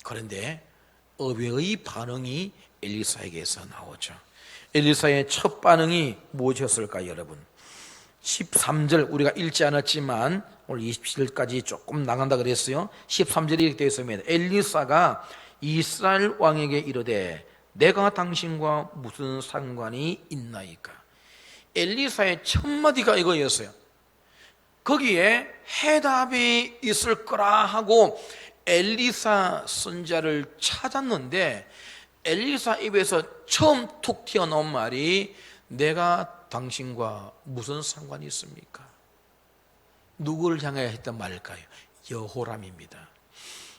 그런데 의외의 반응이 엘리사에게서 나오죠. 엘리사의 첫 반응이 무엇이었을까요, 여러분? 13절 우리가 읽지 않았지만 오늘 27절까지 조금 나간다 그랬어요. 13절이 이렇게 되어 있습니다. 엘리사가 이스라엘 왕에게 이르되 내가 당신과 무슨 상관이 있나이까? 엘리사의 첫 마디가 이거였어요. 거기에 해답이 있을 거라 하고 엘리사 선지자를 찾았는데 엘리사 입에서 처음 툭 튀어나온 말이 내가 당신과 무슨 상관이 있습니까? 누구를 향해 했던 말일까요? 여호람입니다.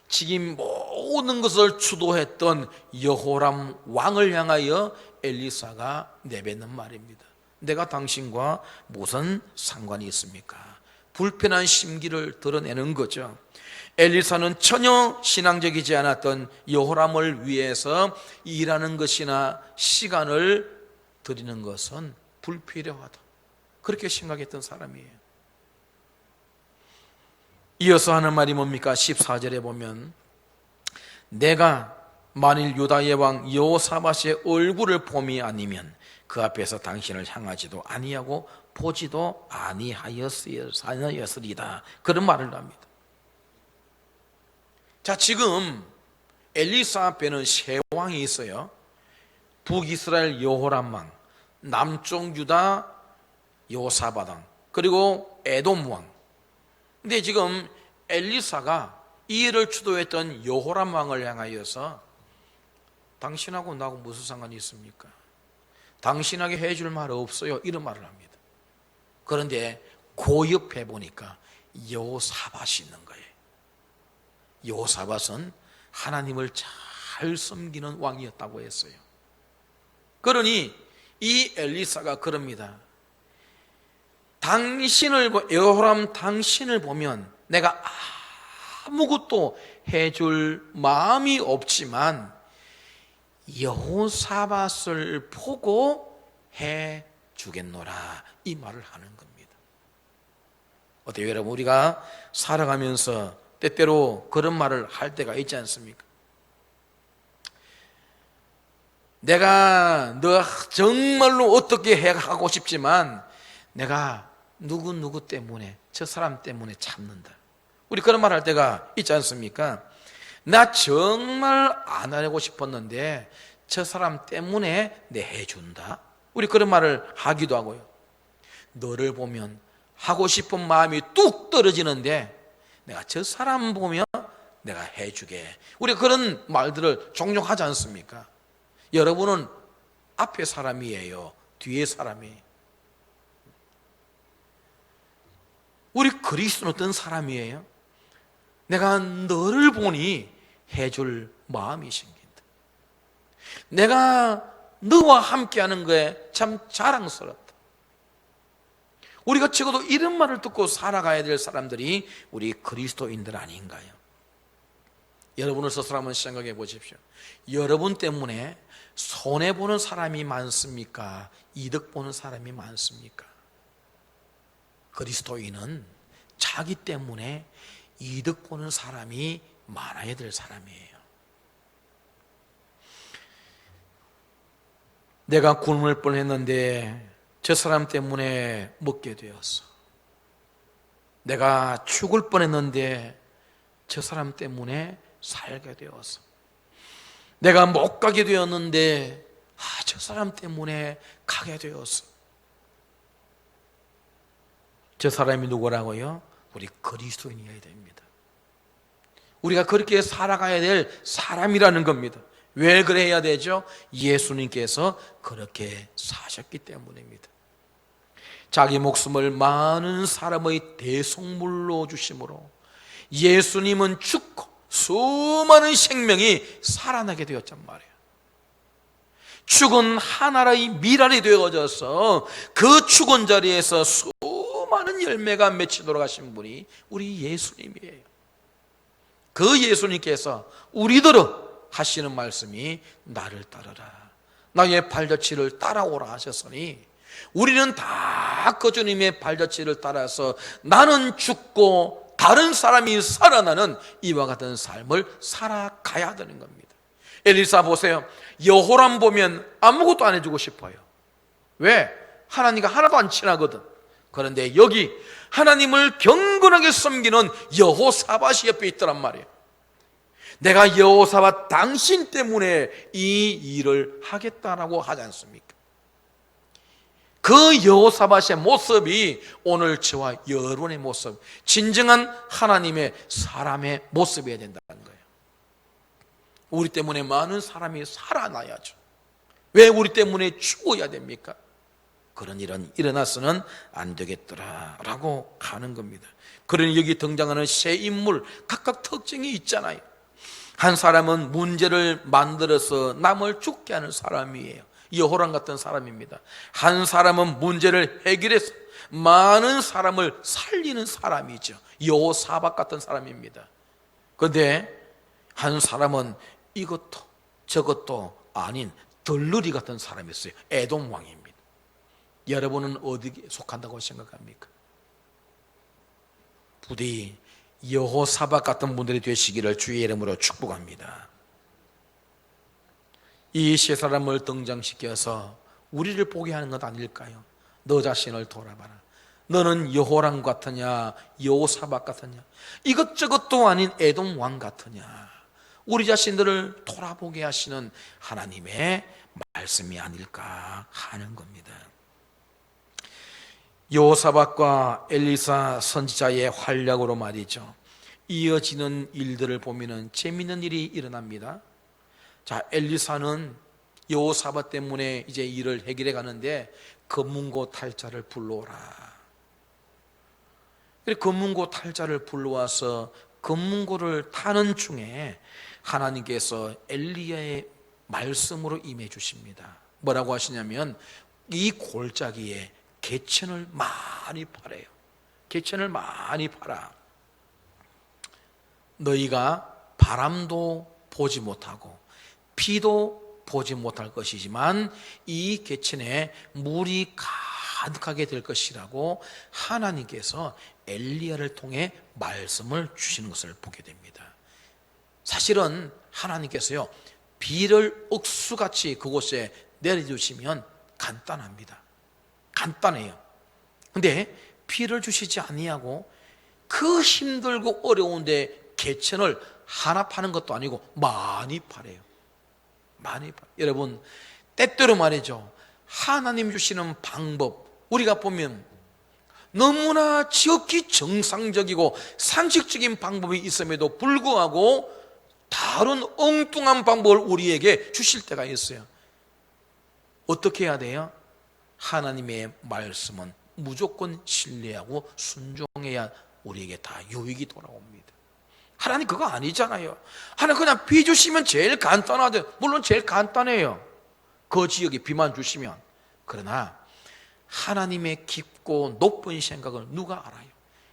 지금 모든 것을 주도했던 여호람 왕을 향하여 엘리사가 내뱉는 말입니다. 내가 당신과 무슨 상관이 있습니까? 불편한 심기를 드러내는 거죠. 엘리사는 전혀 신앙적이지 않았던 여호람을 위해서 일하는 것이나 시간을 드리는 것은 불필요하다, 그렇게 생각했던 사람이에요. 이어서 하는 말이 뭡니까? 14절에 보면 내가 만일 유다의 왕 여호사밧의 얼굴을 봄이 아니면 그 앞에서 당신을 향하지도 아니하고 보지도 아니하였으리다. 그런 말을 합니다. 자, 지금 엘리사 앞에는 세 왕이 있어요. 북이스라엘 여호람 왕, 남쪽 유다 여호사밧 왕, 그리고 에돔 왕. 근데 지금 엘리사가 이 일을 주도했던 여호람 왕을 향하여서 당신하고 나하고 무슨 상관이 있습니까? 당신에게 해줄 말 없어요. 이런 말을 합니다. 그런데 그 옆에 보니까 여호사밧이 있는 거예요. 여호사밧은 하나님을 잘 섬기는 왕이었다고 했어요. 그러니 이 엘리사가 그럽니다. 여호람 당신을 보면 내가 아무것도 해줄 마음이 없지만 여호사밧을 보고 해주겠노라, 이 말을 하는 겁니다. 어때요 여러분? 우리가 살아가면서 때때로 그런 말을 할 때가 있지 않습니까? 내가 너 정말로 어떻게 하고 싶지만 내가 누구 때문에, 저 사람 때문에 참는다. 우리 그런 말 할 때가 있지 않습니까? 나 정말 안 하고 싶었는데 저 사람 때문에 내 해준다. 우리 그런 말을 하기도 하고요. 너를 보면 하고 싶은 마음이 뚝 떨어지는데 내가 저 사람 보면 내가 해주게. 우리 그런 말들을 종종 하지 않습니까? 여러분은 앞에 사람이에요? 뒤에 사람이에요? 우리 그리스도는 어떤 사람이에요? 내가 너를 보니 해줄 마음이 생긴다. 내가 너와 함께하는 거에 참 자랑스럽다. 우리가 적어도 이런 말을 듣고 살아가야 될 사람들이 우리 그리스도인들 아닌가요? 여러분을 스스로 한번 생각해 보십시오. 여러분 때문에 손해보는 사람이 많습니까? 이득 보는 사람이 많습니까? 그리스도인은 자기 때문에 이득 보는 사람이 많아야 될 사람이에요. 내가 굶을 뻔했는데 저 사람 때문에 먹게 되었어. 내가 죽을 뻔했는데 저 사람 때문에 살게 되었어. 내가 못 가게 되었는데 저 사람 때문에 가게 되었어. 저 사람이 누구라고요? 우리 그리스도인이어야 됩니다. 우리가 그렇게 살아가야 될 사람이라는 겁니다. 왜 그래야 되죠? 예수님께서 그렇게 사셨기 때문입니다. 자기 목숨을 많은 사람의 대속물로 주심으로 예수님은 죽고 수많은 생명이 살아나게 되었단 말이에요. 죽은 하나의 미랄이 되어져서 그 죽은 자리에서 수많은 열매가 맺히도록 하신 분이 우리 예수님이에요. 그 예수님께서 우리들은 하시는 말씀이 나를 따르라, 나의 발자취를 따라오라 하셨으니 우리는 다 그 주님의 발자취를 따라서 나는 죽고 다른 사람이 살아나는 이와 같은 삶을 살아가야 되는 겁니다. 엘리사 보세요. 여호람 보면 아무것도 안 해주고 싶어요. 왜? 하나님과 하나도 안 친하거든. 그런데 여기 하나님을 경건하게 섬기는 여호사밧이 옆에 있더란 말이에요. 내가 여호사밧 당신 때문에 이 일을 하겠다라고 하지 않습니까? 그 여호사밧의 모습이 오늘 저와 여러분의 모습, 진정한 하나님의 사람의 모습이어야 된다는 거예요. 우리 때문에 많은 사람이 살아나야죠. 왜 우리 때문에 죽어야 됩니까? 그런 일은 일어나서는 안 되겠더라라고 하는 겁니다. 그러니 여기 등장하는 세 인물 각각 특징이 있잖아요. 한 사람은 문제를 만들어서 남을 죽게 하는 사람이에요. 여호람 같은 사람입니다. 한 사람은 문제를 해결해서 많은 사람을 살리는 사람이죠. 여호사밧 같은 사람입니다. 그런데 한 사람은 이것도 저것도 아닌 들러리 같은 사람이었어요. 에돔 왕입니다. 여러분은 어디에 속한다고 생각합니까? 부디 여호사밧 같은 분들이 되시기를 주의 이름으로 축복합니다. 이 세 사람을 등장시켜서 우리를 보게 하는 것 아닐까요? 너 자신을 돌아봐라. 너는 여호람 같으냐, 여호사밧 같으냐, 이것저것도 아닌 에돔 왕 같으냐. 우리 자신들을 돌아보게 하시는 하나님의 말씀이 아닐까 하는 겁니다. 여호사밧과 엘리사 선지자의 활약으로 말이죠, 이어지는 일들을 보면 재미있는 일이 일어납니다. 자, 엘리사는 여호사밧 때문에 이제 일을 해결해 가는데 검문고 탈자를 불러오라. 그래, 검문고 탈자를 불러와서 검문고를 타는 중에 하나님께서 엘리야의 말씀으로 임해 주십니다. 뭐라고 하시냐면 이 골짜기에 개천을 많이 파래요. 개천을 많이 팔아. 너희가 바람도 보지 못하고 비도 보지 못할 것이지만 이 개천에 물이 가득하게 될 것이라고 하나님께서 엘리야를 통해 말씀을 주시는 것을 보게 됩니다. 사실은 하나님께서요, 비를 억수같이 그곳에 내려주시면 간단합니다. 간단해요. 근데 비를 주시지 아니하고 그 힘들고 어려운데 개천을 하나 파는 것도 아니고 많이 파래요. 많이 파. 여러분, 때때로 말이죠, 하나님 주시는 방법, 우리가 보면 너무나 지극히 정상적이고 상식적인 방법이 있음에도 불구하고 다른 엉뚱한 방법을 우리에게 주실 때가 있어요. 어떻게 해야 돼요? 하나님의 말씀은 무조건 신뢰하고 순종해야 우리에게 다 유익이 돌아옵니다. 하나님 그거 아니잖아요. 하나님 그냥 비 주시면 제일 간단하죠. 물론 제일 간단해요. 그 지역에 비만 주시면. 그러나 하나님의 깊고 높은 생각을 누가 알아요?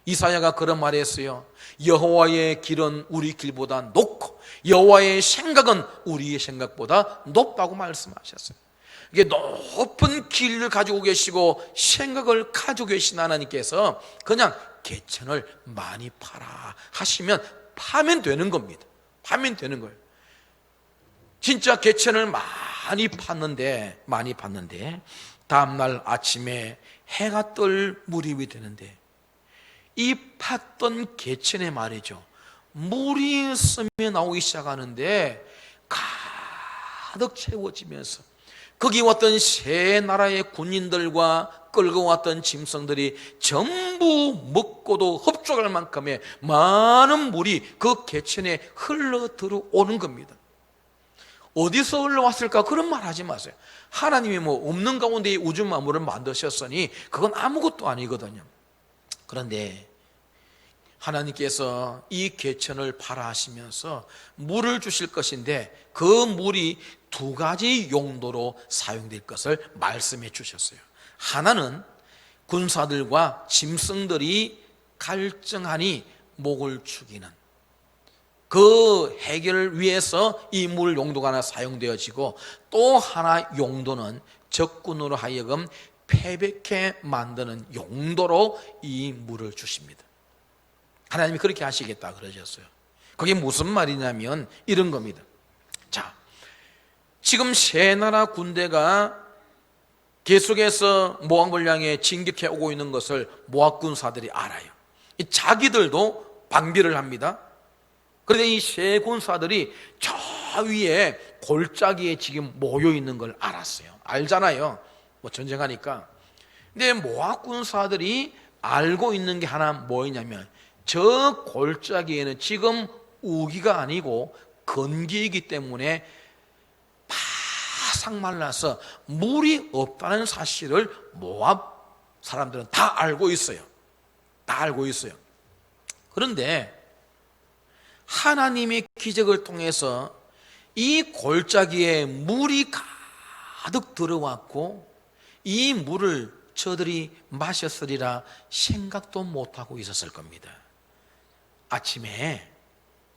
이사야가 그런 말을 했어요. 여호와의 길은 우리 길보다 높고 여호와의 생각은 우리의 생각보다 높다고 말씀하셨어요. 이게 높은 길을 가지고 계시고 생각을 가지고 계신 하나님께서 그냥 개천을 많이 파라 하시면 파면 되는 겁니다. 파면 되는 거예요. 진짜 개천을 많이 팠는데 다음날 아침에 해가 뜰 무렵이 되는데 이 팠던 개천에 말이죠, 물이 스며 나오기 시작하는데 가득 채워지면서 거기 왔던 세 나라의 군인들과 끌고 왔던 짐승들이 전부 먹고도 흡족할 만큼의 많은 물이 그 개천에 흘러 들어오는 겁니다. 어디서 흘러왔을까? 그런 말 하지 마세요. 하나님이 뭐 없는 가운데 우주 만물을 만드셨으니 그건 아무것도 아니거든요. 그런데 하나님께서 이 개천을 발하시면서 물을 주실 것인데 그 물이 두 가지 용도로 사용될 것을 말씀해 주셨어요. 하나는 군사들과 짐승들이 갈증하니 목을 축이는 그 해결을 위해서 이 물 용도가 하나 사용되어지고, 또 하나 용도는 적군으로 하여금 패배케 만드는 용도로 이 물을 주십니다. 하나님이 그렇게 하시겠다 그러셨어요. 그게 무슨 말이냐면 이런 겁니다. 자, 지금 세 나라 군대가 계속해서 모압을 향해 진격해 오고 있는 것을 모압 군사들이 알아요. 자기들도 방비를 합니다. 그런데 이 세 군사들이 저 위에 골짜기에 지금 모여 있는 걸 알았어요. 알잖아요. 뭐 전쟁하니까. 근데 모압 군사들이 알고 있는 게 하나 뭐였냐면 저 골짜기에는 지금 우기가 아니고 건기이기 때문에 바싹 말라서 물이 없다는 사실을 모압 사람들은 다 알고 있어요. 다 알고 있어요. 그런데 하나님의 기적을 통해서 이 골짜기에 물이 가득 들어왔고 이 물을 저들이 마셨으리라 생각도 못하고 있었을 겁니다. 아침에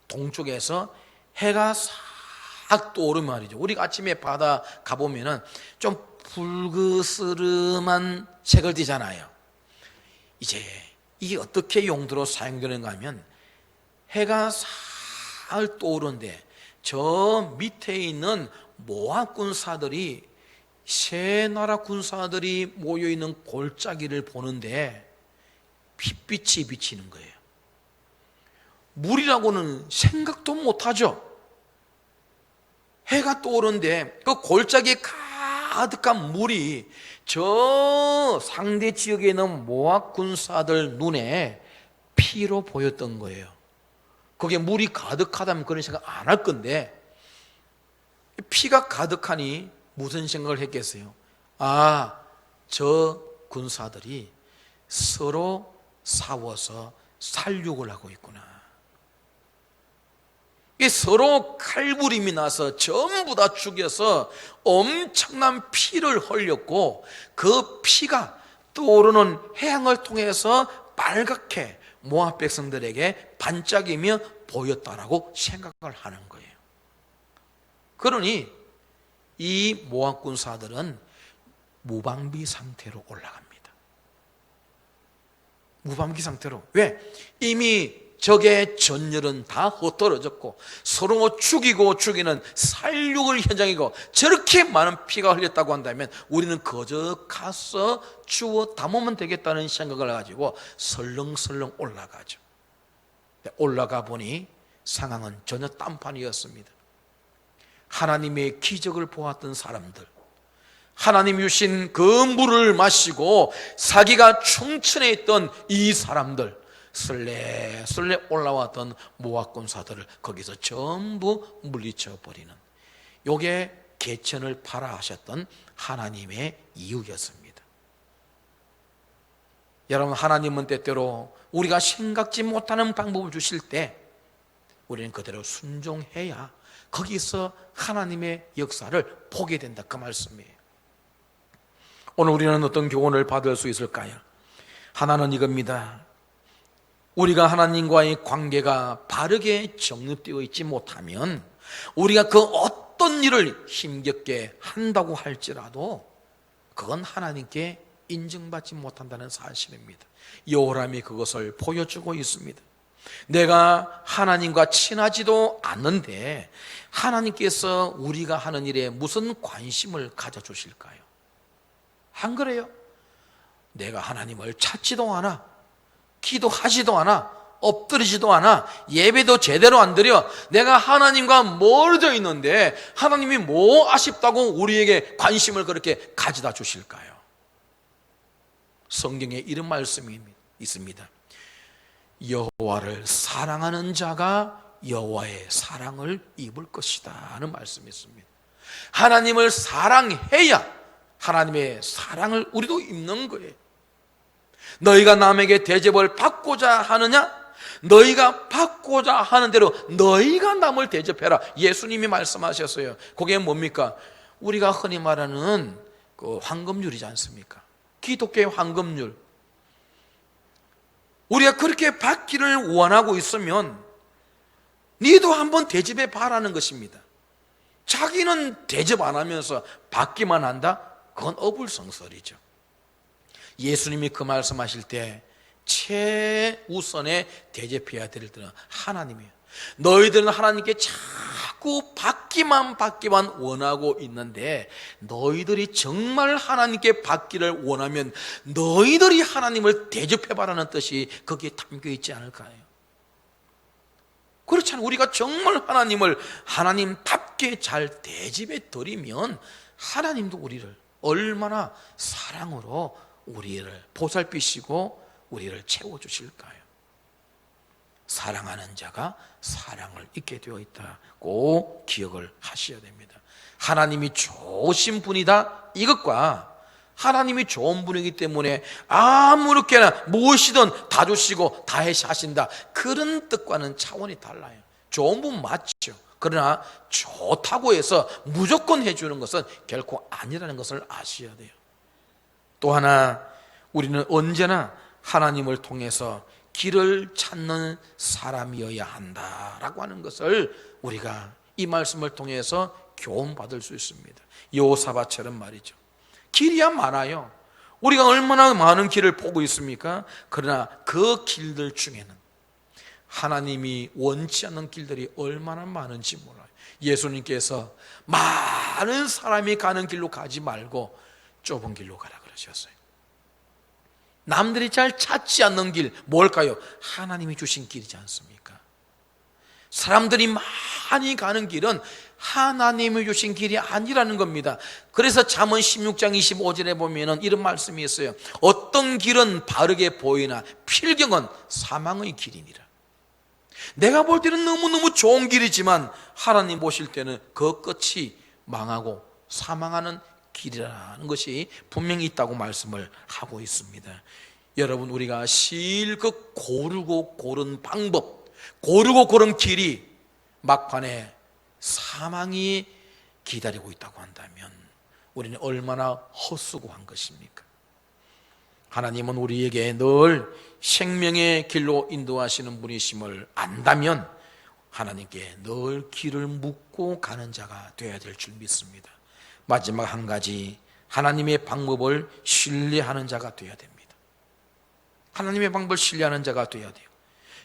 동쪽에서 해가 싹 떠오르면 말이죠. 우리가 아침에 바다 가보면은 좀 붉으스름한 색을 띠잖아요. 이제 이게 어떻게 용도로 사용되는가 하면 해가 살 떠오르는데 저 밑에 있는 모압 군사들이 세 나라 군사들이 모여있는 골짜기를 보는데 핏빛이 비치는 거예요. 물이라고는 생각도 못하죠. 해가 떠오르는데 그 골짜기에 가득한 물이 저 상대 지역에 있는 모압 군사들 눈에 피로 보였던 거예요. 거기에 물이 가득하다면 그런 생각 안 할 건데 피가 가득하니 무슨 생각을 했겠어요? 아, 저 군사들이 서로 싸워서 살육을 하고 있구나. 서로 칼부림이 나서 전부 다 죽여서 엄청난 피를 흘렸고 그 피가 떠오르는 해양을 통해서 빨갛게 모압 백성들에게 반짝이며 보였다라고 생각을 하는 거예요. 그러니 이 모압 군사들은 무방비 상태로 올라갑니다. 무방비 상태로. 왜? 이미 적의 전열은 다 흩어졌고 서로 죽이고 죽이는 살육을 현장이고 저렇게 많은 피가 흘렸다고 한다면 우리는 거저 가서 주워 담으면 되겠다는 생각을 가지고 설렁설렁 올라가죠. 올라가 보니 상황은 전혀 딴판이었습니다. 하나님의 기적을 보았던 사람들, 하나님이 주신 그 물을 마시고 사기가 충천해 있던 이 사람들, 설레설레 올라왔던 모압 군사들을 거기서 전부 물리쳐 버리는, 요게 개천을 팔아 하셨던 하나님의 이유였습니다. 여러분, 하나님은 때때로 우리가 생각지 못하는 방법을 주실 때 우리는 그대로 순종해야 거기서 하나님의 역사를 보게 된다, 그 말씀이에요. 오늘 우리는 어떤 교훈을 받을 수 있을까요? 하나는 이겁니다. 우리가 하나님과의 관계가 바르게 정립되어 있지 못하면 우리가 그 어떤 일을 힘겹게 한다고 할지라도 그건 하나님께 인정받지 못한다는 사실입니다. 여호람이 그것을 보여주고 있습니다. 내가 하나님과 친하지도 않는데 하나님께서 우리가 하는 일에 무슨 관심을 가져주실까요? 안 그래요? 내가 하나님을 찾지도 않아, 기도하지도 않아, 엎드리지도 않아, 예배도 제대로 안 드려, 내가 하나님과 멀어져 있는데 하나님이 뭐 아쉽다고 우리에게 관심을 그렇게 가져다 주실까요? 성경에 이런 말씀이 있습니다. 여호와를 사랑하는 자가 여호와의 사랑을 입을 것이다 하는 말씀이 있습니다. 하나님을 사랑해야 하나님의 사랑을 우리도 입는 거예요. 너희가 남에게 대접을 받고자 하느냐? 너희가 받고자 하는 대로 너희가 남을 대접해라. 예수님이 말씀하셨어요. 그게 뭡니까? 우리가 흔히 말하는 그 황금률이지 않습니까? 기독교의 황금률. 우리가 그렇게 받기를 원하고 있으면 니도 한번 대접해 봐라는 것입니다. 자기는 대접 안 하면서 받기만 한다? 그건 어불성설이죠. 예수님이 그 말씀하실 때 최우선에 대접해야 될 때는 하나님이에요. 너희들은 하나님께 자꾸 받기만 원하고 있는데 너희들이 정말 하나님께 받기를 원하면 너희들이 하나님을 대접해봐라는 뜻이 거기에 담겨 있지 않을까요? 그렇잖아요. 우리가 정말 하나님을 하나님답게 잘 대접해 드리면 하나님도 우리를 얼마나 사랑으로 우리를 보살피시고 우리를 채워주실까요? 사랑하는 자가 사랑을 잊게 되어 있다고 기억을 하셔야 됩니다. 하나님이 좋으신 분이다, 이것과 하나님이 좋은 분이기 때문에 아무렇게나 무엇이든 다 주시고 다 하신다, 그런 뜻과는 차원이 달라요. 좋은 분 맞죠. 그러나 좋다고 해서 무조건 해주는 것은 결코 아니라는 것을 아셔야 돼요. 또 하나, 우리는 언제나 하나님을 통해서 길을 찾는 사람이어야 한다라고 하는 것을 우리가 이 말씀을 통해서 교훈받을 수 있습니다. 여호사밧처럼 말이죠. 길이야 많아요. 우리가 얼마나 많은 길을 보고 있습니까? 그러나 그 길들 중에는 하나님이 원치 않는 길들이 얼마나 많은지 몰라요. 예수님께서 많은 사람이 가는 길로 가지 말고 좁은 길로 가라 그러셨어요. 남들이 잘 찾지 않는 길, 뭘까요? 하나님이 주신 길이지 않습니까? 사람들이 많이 가는 길은 하나님이 주신 길이 아니라는 겁니다. 그래서 잠언 16장 25절에 보면은 이런 말씀이 있어요. 어떤 길은 바르게 보이나 필경은 사망의 길이니라. 내가 볼 때는 너무너무 좋은 길이지만 하나님 보실 때는 그 끝이 망하고 사망하는 길이라는 것이 분명히 있다고 말씀을 하고 있습니다. 여러분, 우리가 실컷 고르고 고른 방법, 고르고 고른 길이 막판에 사망이 기다리고 있다고 한다면 우리는 얼마나 헛수고한 것입니까? 하나님은 우리에게 늘 생명의 길로 인도하시는 분이심을 안다면 하나님께 늘 길을 묻고 가는 자가 되어야 될 줄 믿습니다. 마지막 한 가지, 하나님의 방법을 신뢰하는 자가 되어야 됩니다. 하나님의 방법을 신뢰하는 자가 되어야 돼요.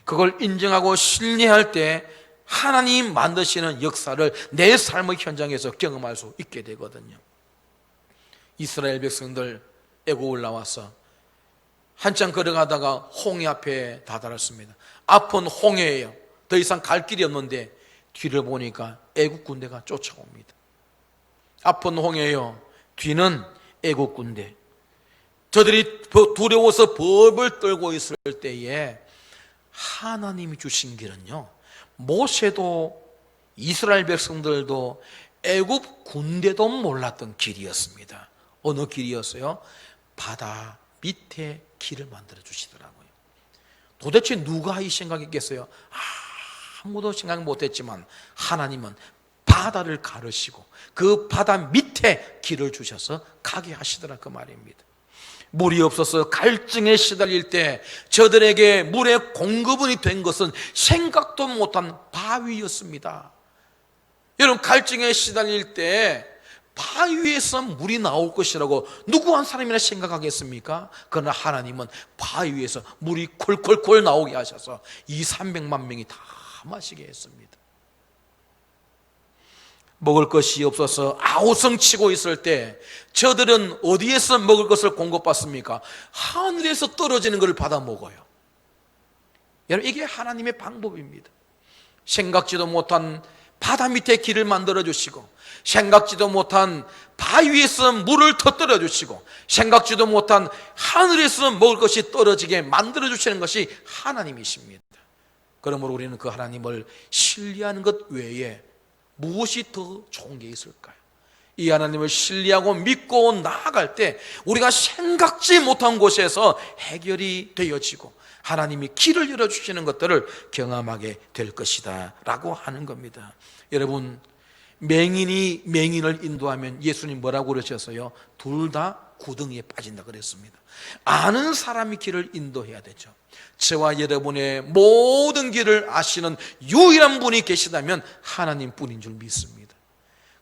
그걸 인정하고 신뢰할 때 하나님 만드시는 역사를 내 삶의 현장에서 경험할 수 있게 되거든요. 이스라엘 백성들 애굽을 나와서 한참 걸어가다가 홍해 앞에 다다랐습니다. 앞은 홍해예요. 더 이상 갈 길이 없는데 뒤를 보니까 애굽 군대가 쫓아옵니다. 앞은 홍해예요. 뒤는 애굽 군대. 저들이 두려워서 벌벌 떨고 있을 때에 하나님이 주신 길은요, 모세도 이스라엘 백성들도 애굽 군대도 몰랐던 길이었습니다. 어느 길이었어요? 바다 밑에 길을 만들어 주시더라고요. 도대체 누가 이 생각했겠어요? 아무도 생각 못했지만 하나님은 바다를 가르시고 그 바다 밑에 길을 주셔서 가게 하시더라, 그 말입니다. 물이 없어서 갈증에 시달릴 때 저들에게 물의 공급원이 된 것은 생각도 못한 바위였습니다. 여러분, 갈증에 시달릴 때 바위에서 물이 나올 것이라고 누구 한 사람이나 생각하겠습니까? 그러나 하나님은 바위에서 물이 콜콜콜 나오게 하셔서 200~300만 명이 다 마시게 했습니다. 먹을 것이 없어서 아우성치고 있을 때 저들은 어디에서 먹을 것을 공급받습니까? 하늘에서 떨어지는 것을 받아 먹어요. 여러분, 이게 하나님의 방법입니다. 생각지도 못한 바다 밑에 길을 만들어 주시고, 생각지도 못한 바위에서 물을 터뜨려 주시고, 생각지도 못한 하늘에서 먹을 것이 떨어지게 만들어 주시는 것이 하나님이십니다. 그러므로 우리는 그 하나님을 신뢰하는 것 외에 무엇이 더 좋은 게 있을까요? 이 하나님을 신뢰하고 믿고 나아갈 때 우리가 생각지 못한 곳에서 해결이 되어지고 하나님이 길을 열어주시는 것들을 경험하게 될 것이다 라고 하는 겁니다. 여러분, 맹인이 맹인을 인도하면 예수님 뭐라고 그러셨어요? 둘 다 구덩이에 빠진다 그랬습니다. 아는 사람이 길을 인도해야 되죠. 저와 여러분의 모든 길을 아시는 유일한 분이 계시다면 하나님 뿐인 줄 믿습니다.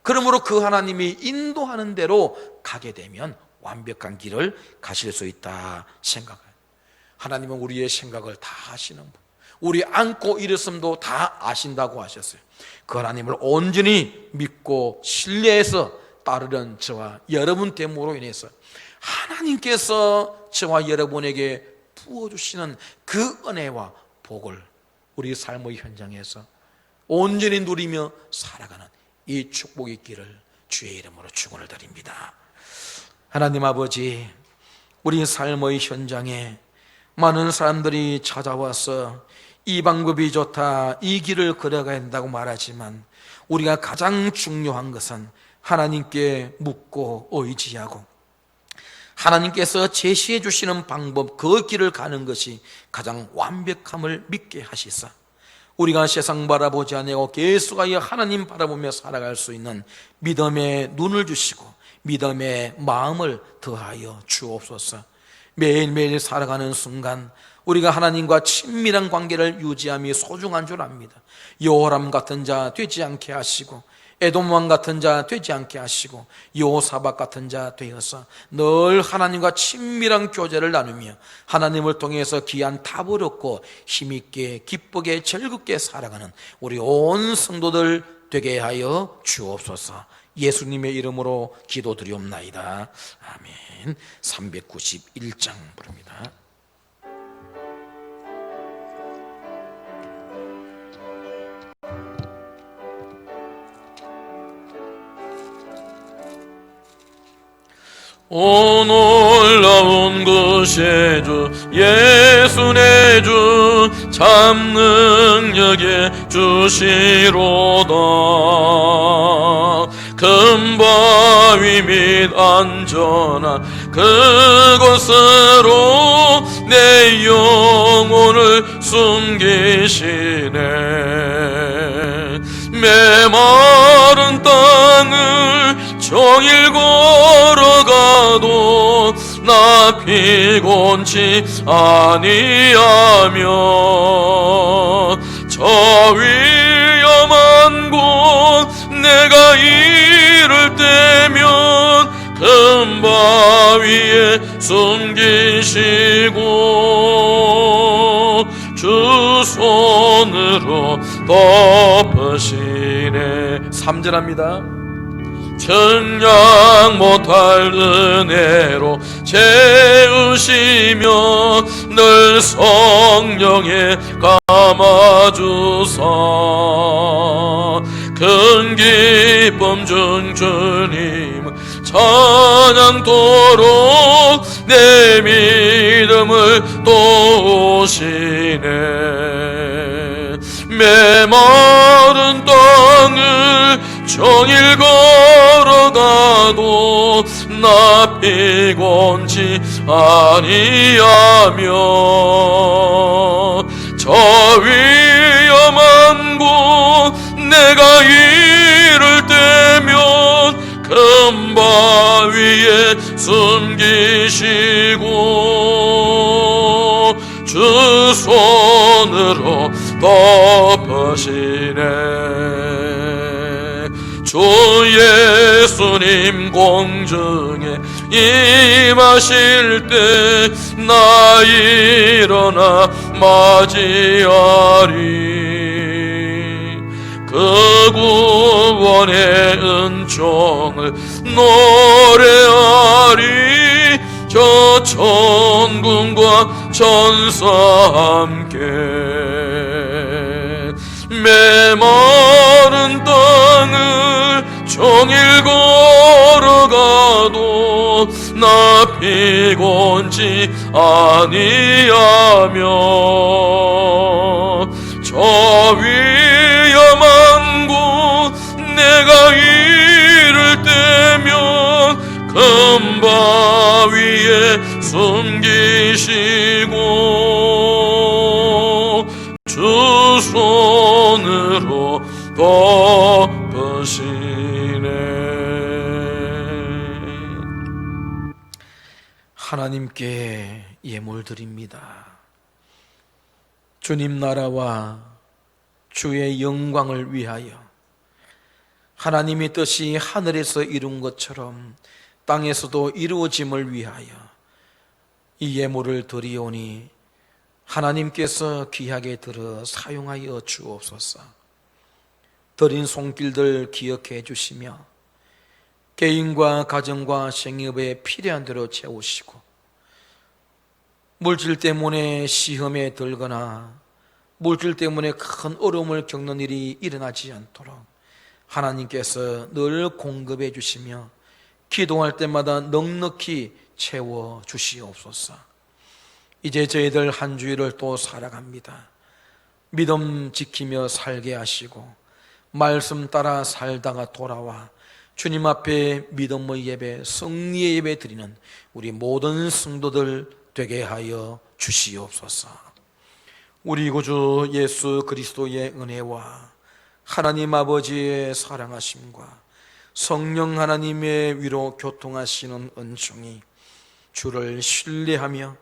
그러므로 그 하나님이 인도하는 대로 가게 되면 완벽한 길을 가실 수 있다 생각해요. 하나님은 우리의 생각을 다 아시는 분, 우리 안고 일었음도 다 아신다고 하셨어요. 그 하나님을 온전히 믿고 신뢰해서 따르는 저와 여러분 됨으로 인해서 하나님께서 저와 여러분에게 부어주시는 그 은혜와 복을 우리 삶의 현장에서 온전히 누리며 살아가는 이 축복의 길을 주의 이름으로 축원을 드립니다. 하나님 아버지, 우리 삶의 현장에 많은 사람들이 찾아와서 이 방법이 좋다, 이 길을 걸어가야 한다고 말하지만 우리가 가장 중요한 것은 하나님께 묻고 의지하고 하나님께서 제시해 주시는 방법, 그 길을 가는 것이 가장 완벽함을 믿게 하시사 우리가 세상 바라보지 아니하고 계속하여 하나님 바라보며 살아갈 수 있는 믿음의 눈을 주시고 믿음의 마음을 더하여 주옵소서. 매일매일 살아가는 순간 우리가 하나님과 친밀한 관계를 유지함이 소중한 줄 압니다. 여호람 같은 자 되지 않게 하시고 에돔 왕 같은 자 되지 않게 하시고 여호사밧 같은 자 되어서 늘 하나님과 친밀한 교제를 나누며 하나님을 통해서 귀한 답을 얻고 힘있게 기쁘게 즐겁게 살아가는 우리 온 성도들 되게 하여 주옵소서. 예수님의 이름으로 기도드리옵나이다. 아멘. 391장 부릅니다. 오 놀라운 것의 주 예수 내 주 참 능력의 주시로다. 큰 바위 및 안전한 그곳으로 내 영혼을 숨기시네. 메마른 땅을 종일 걸어가도 나 피곤치 아니하며 저 위험한 곳 내가 이를 때면 큰 바위에 숨기시고 주 손으로 덮으시네. 3절합니다. 청량 못할 은혜로 채우시며 늘 성령에 감아주사 큰 기쁨 중 주님 찬양토록 내 믿음을 도우시네. 메마른 땅을 종일 걸어가도 나 피곤치 아니하며 저 위험한 곳 내가 이를 때면 큰 바위에 숨기시고 주 손으로 덮으시네. 주 예수님 공중에 임하실 때 나 일어나 맞이하리. 그 구원의 은총을 노래하리. 저 천군과 천사 함께 메마른 땅을 종일 걸어가도 나 피곤치 아니하며 저 위험한 곳 내가 이를 때면 큰 바위에 숨기시고 주 손으로 덮으시네. 하나님께 예물드립니다. 주님 나라와 주의 영광을 위하여 하나님의 뜻이 하늘에서 이룬 것처럼 땅에서도 이루어짐을 위하여 이 예물을 드리오니 하나님께서 귀하게 들어 사용하여 주옵소서. 드린 손길들 기억해 주시며 개인과 가정과 생업에 필요한 대로 채우시고 물질 때문에 시험에 들거나 물질 때문에 큰 어려움을 겪는 일이 일어나지 않도록 하나님께서 늘 공급해 주시며 기도할 때마다 넉넉히 채워 주시옵소서. 이제 저희들 한 주일을 또 살아갑니다. 믿음 지키며 살게 하시고 말씀 따라 살다가 돌아와 주님 앞에 믿음의 예배, 승리의 예배 드리는 우리 모든 성도들 되게 하여 주시옵소서. 우리 구주 예수 그리스도의 은혜와 하나님 아버지의 사랑하심과 성령 하나님의 위로 교통하시는 은총이 주를 신뢰하며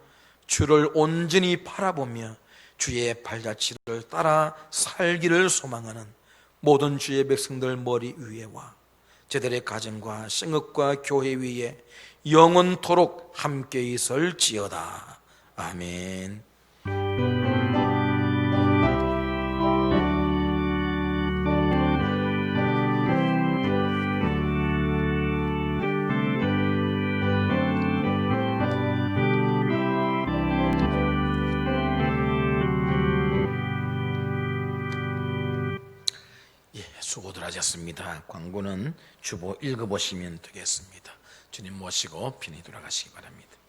주를 온전히 바라보며 주의 발자취를 따라 살기를 소망하는 모든 주의 백성들 머리 위에와 저들의 가정과 성읍과 교회 위에 영원토록 함께 있을지어다. 아멘. 수고들 하셨습니다. 광고는 주보 읽어보시면 되겠습니다. 주님 모시고 편히 돌아가시기 바랍니다.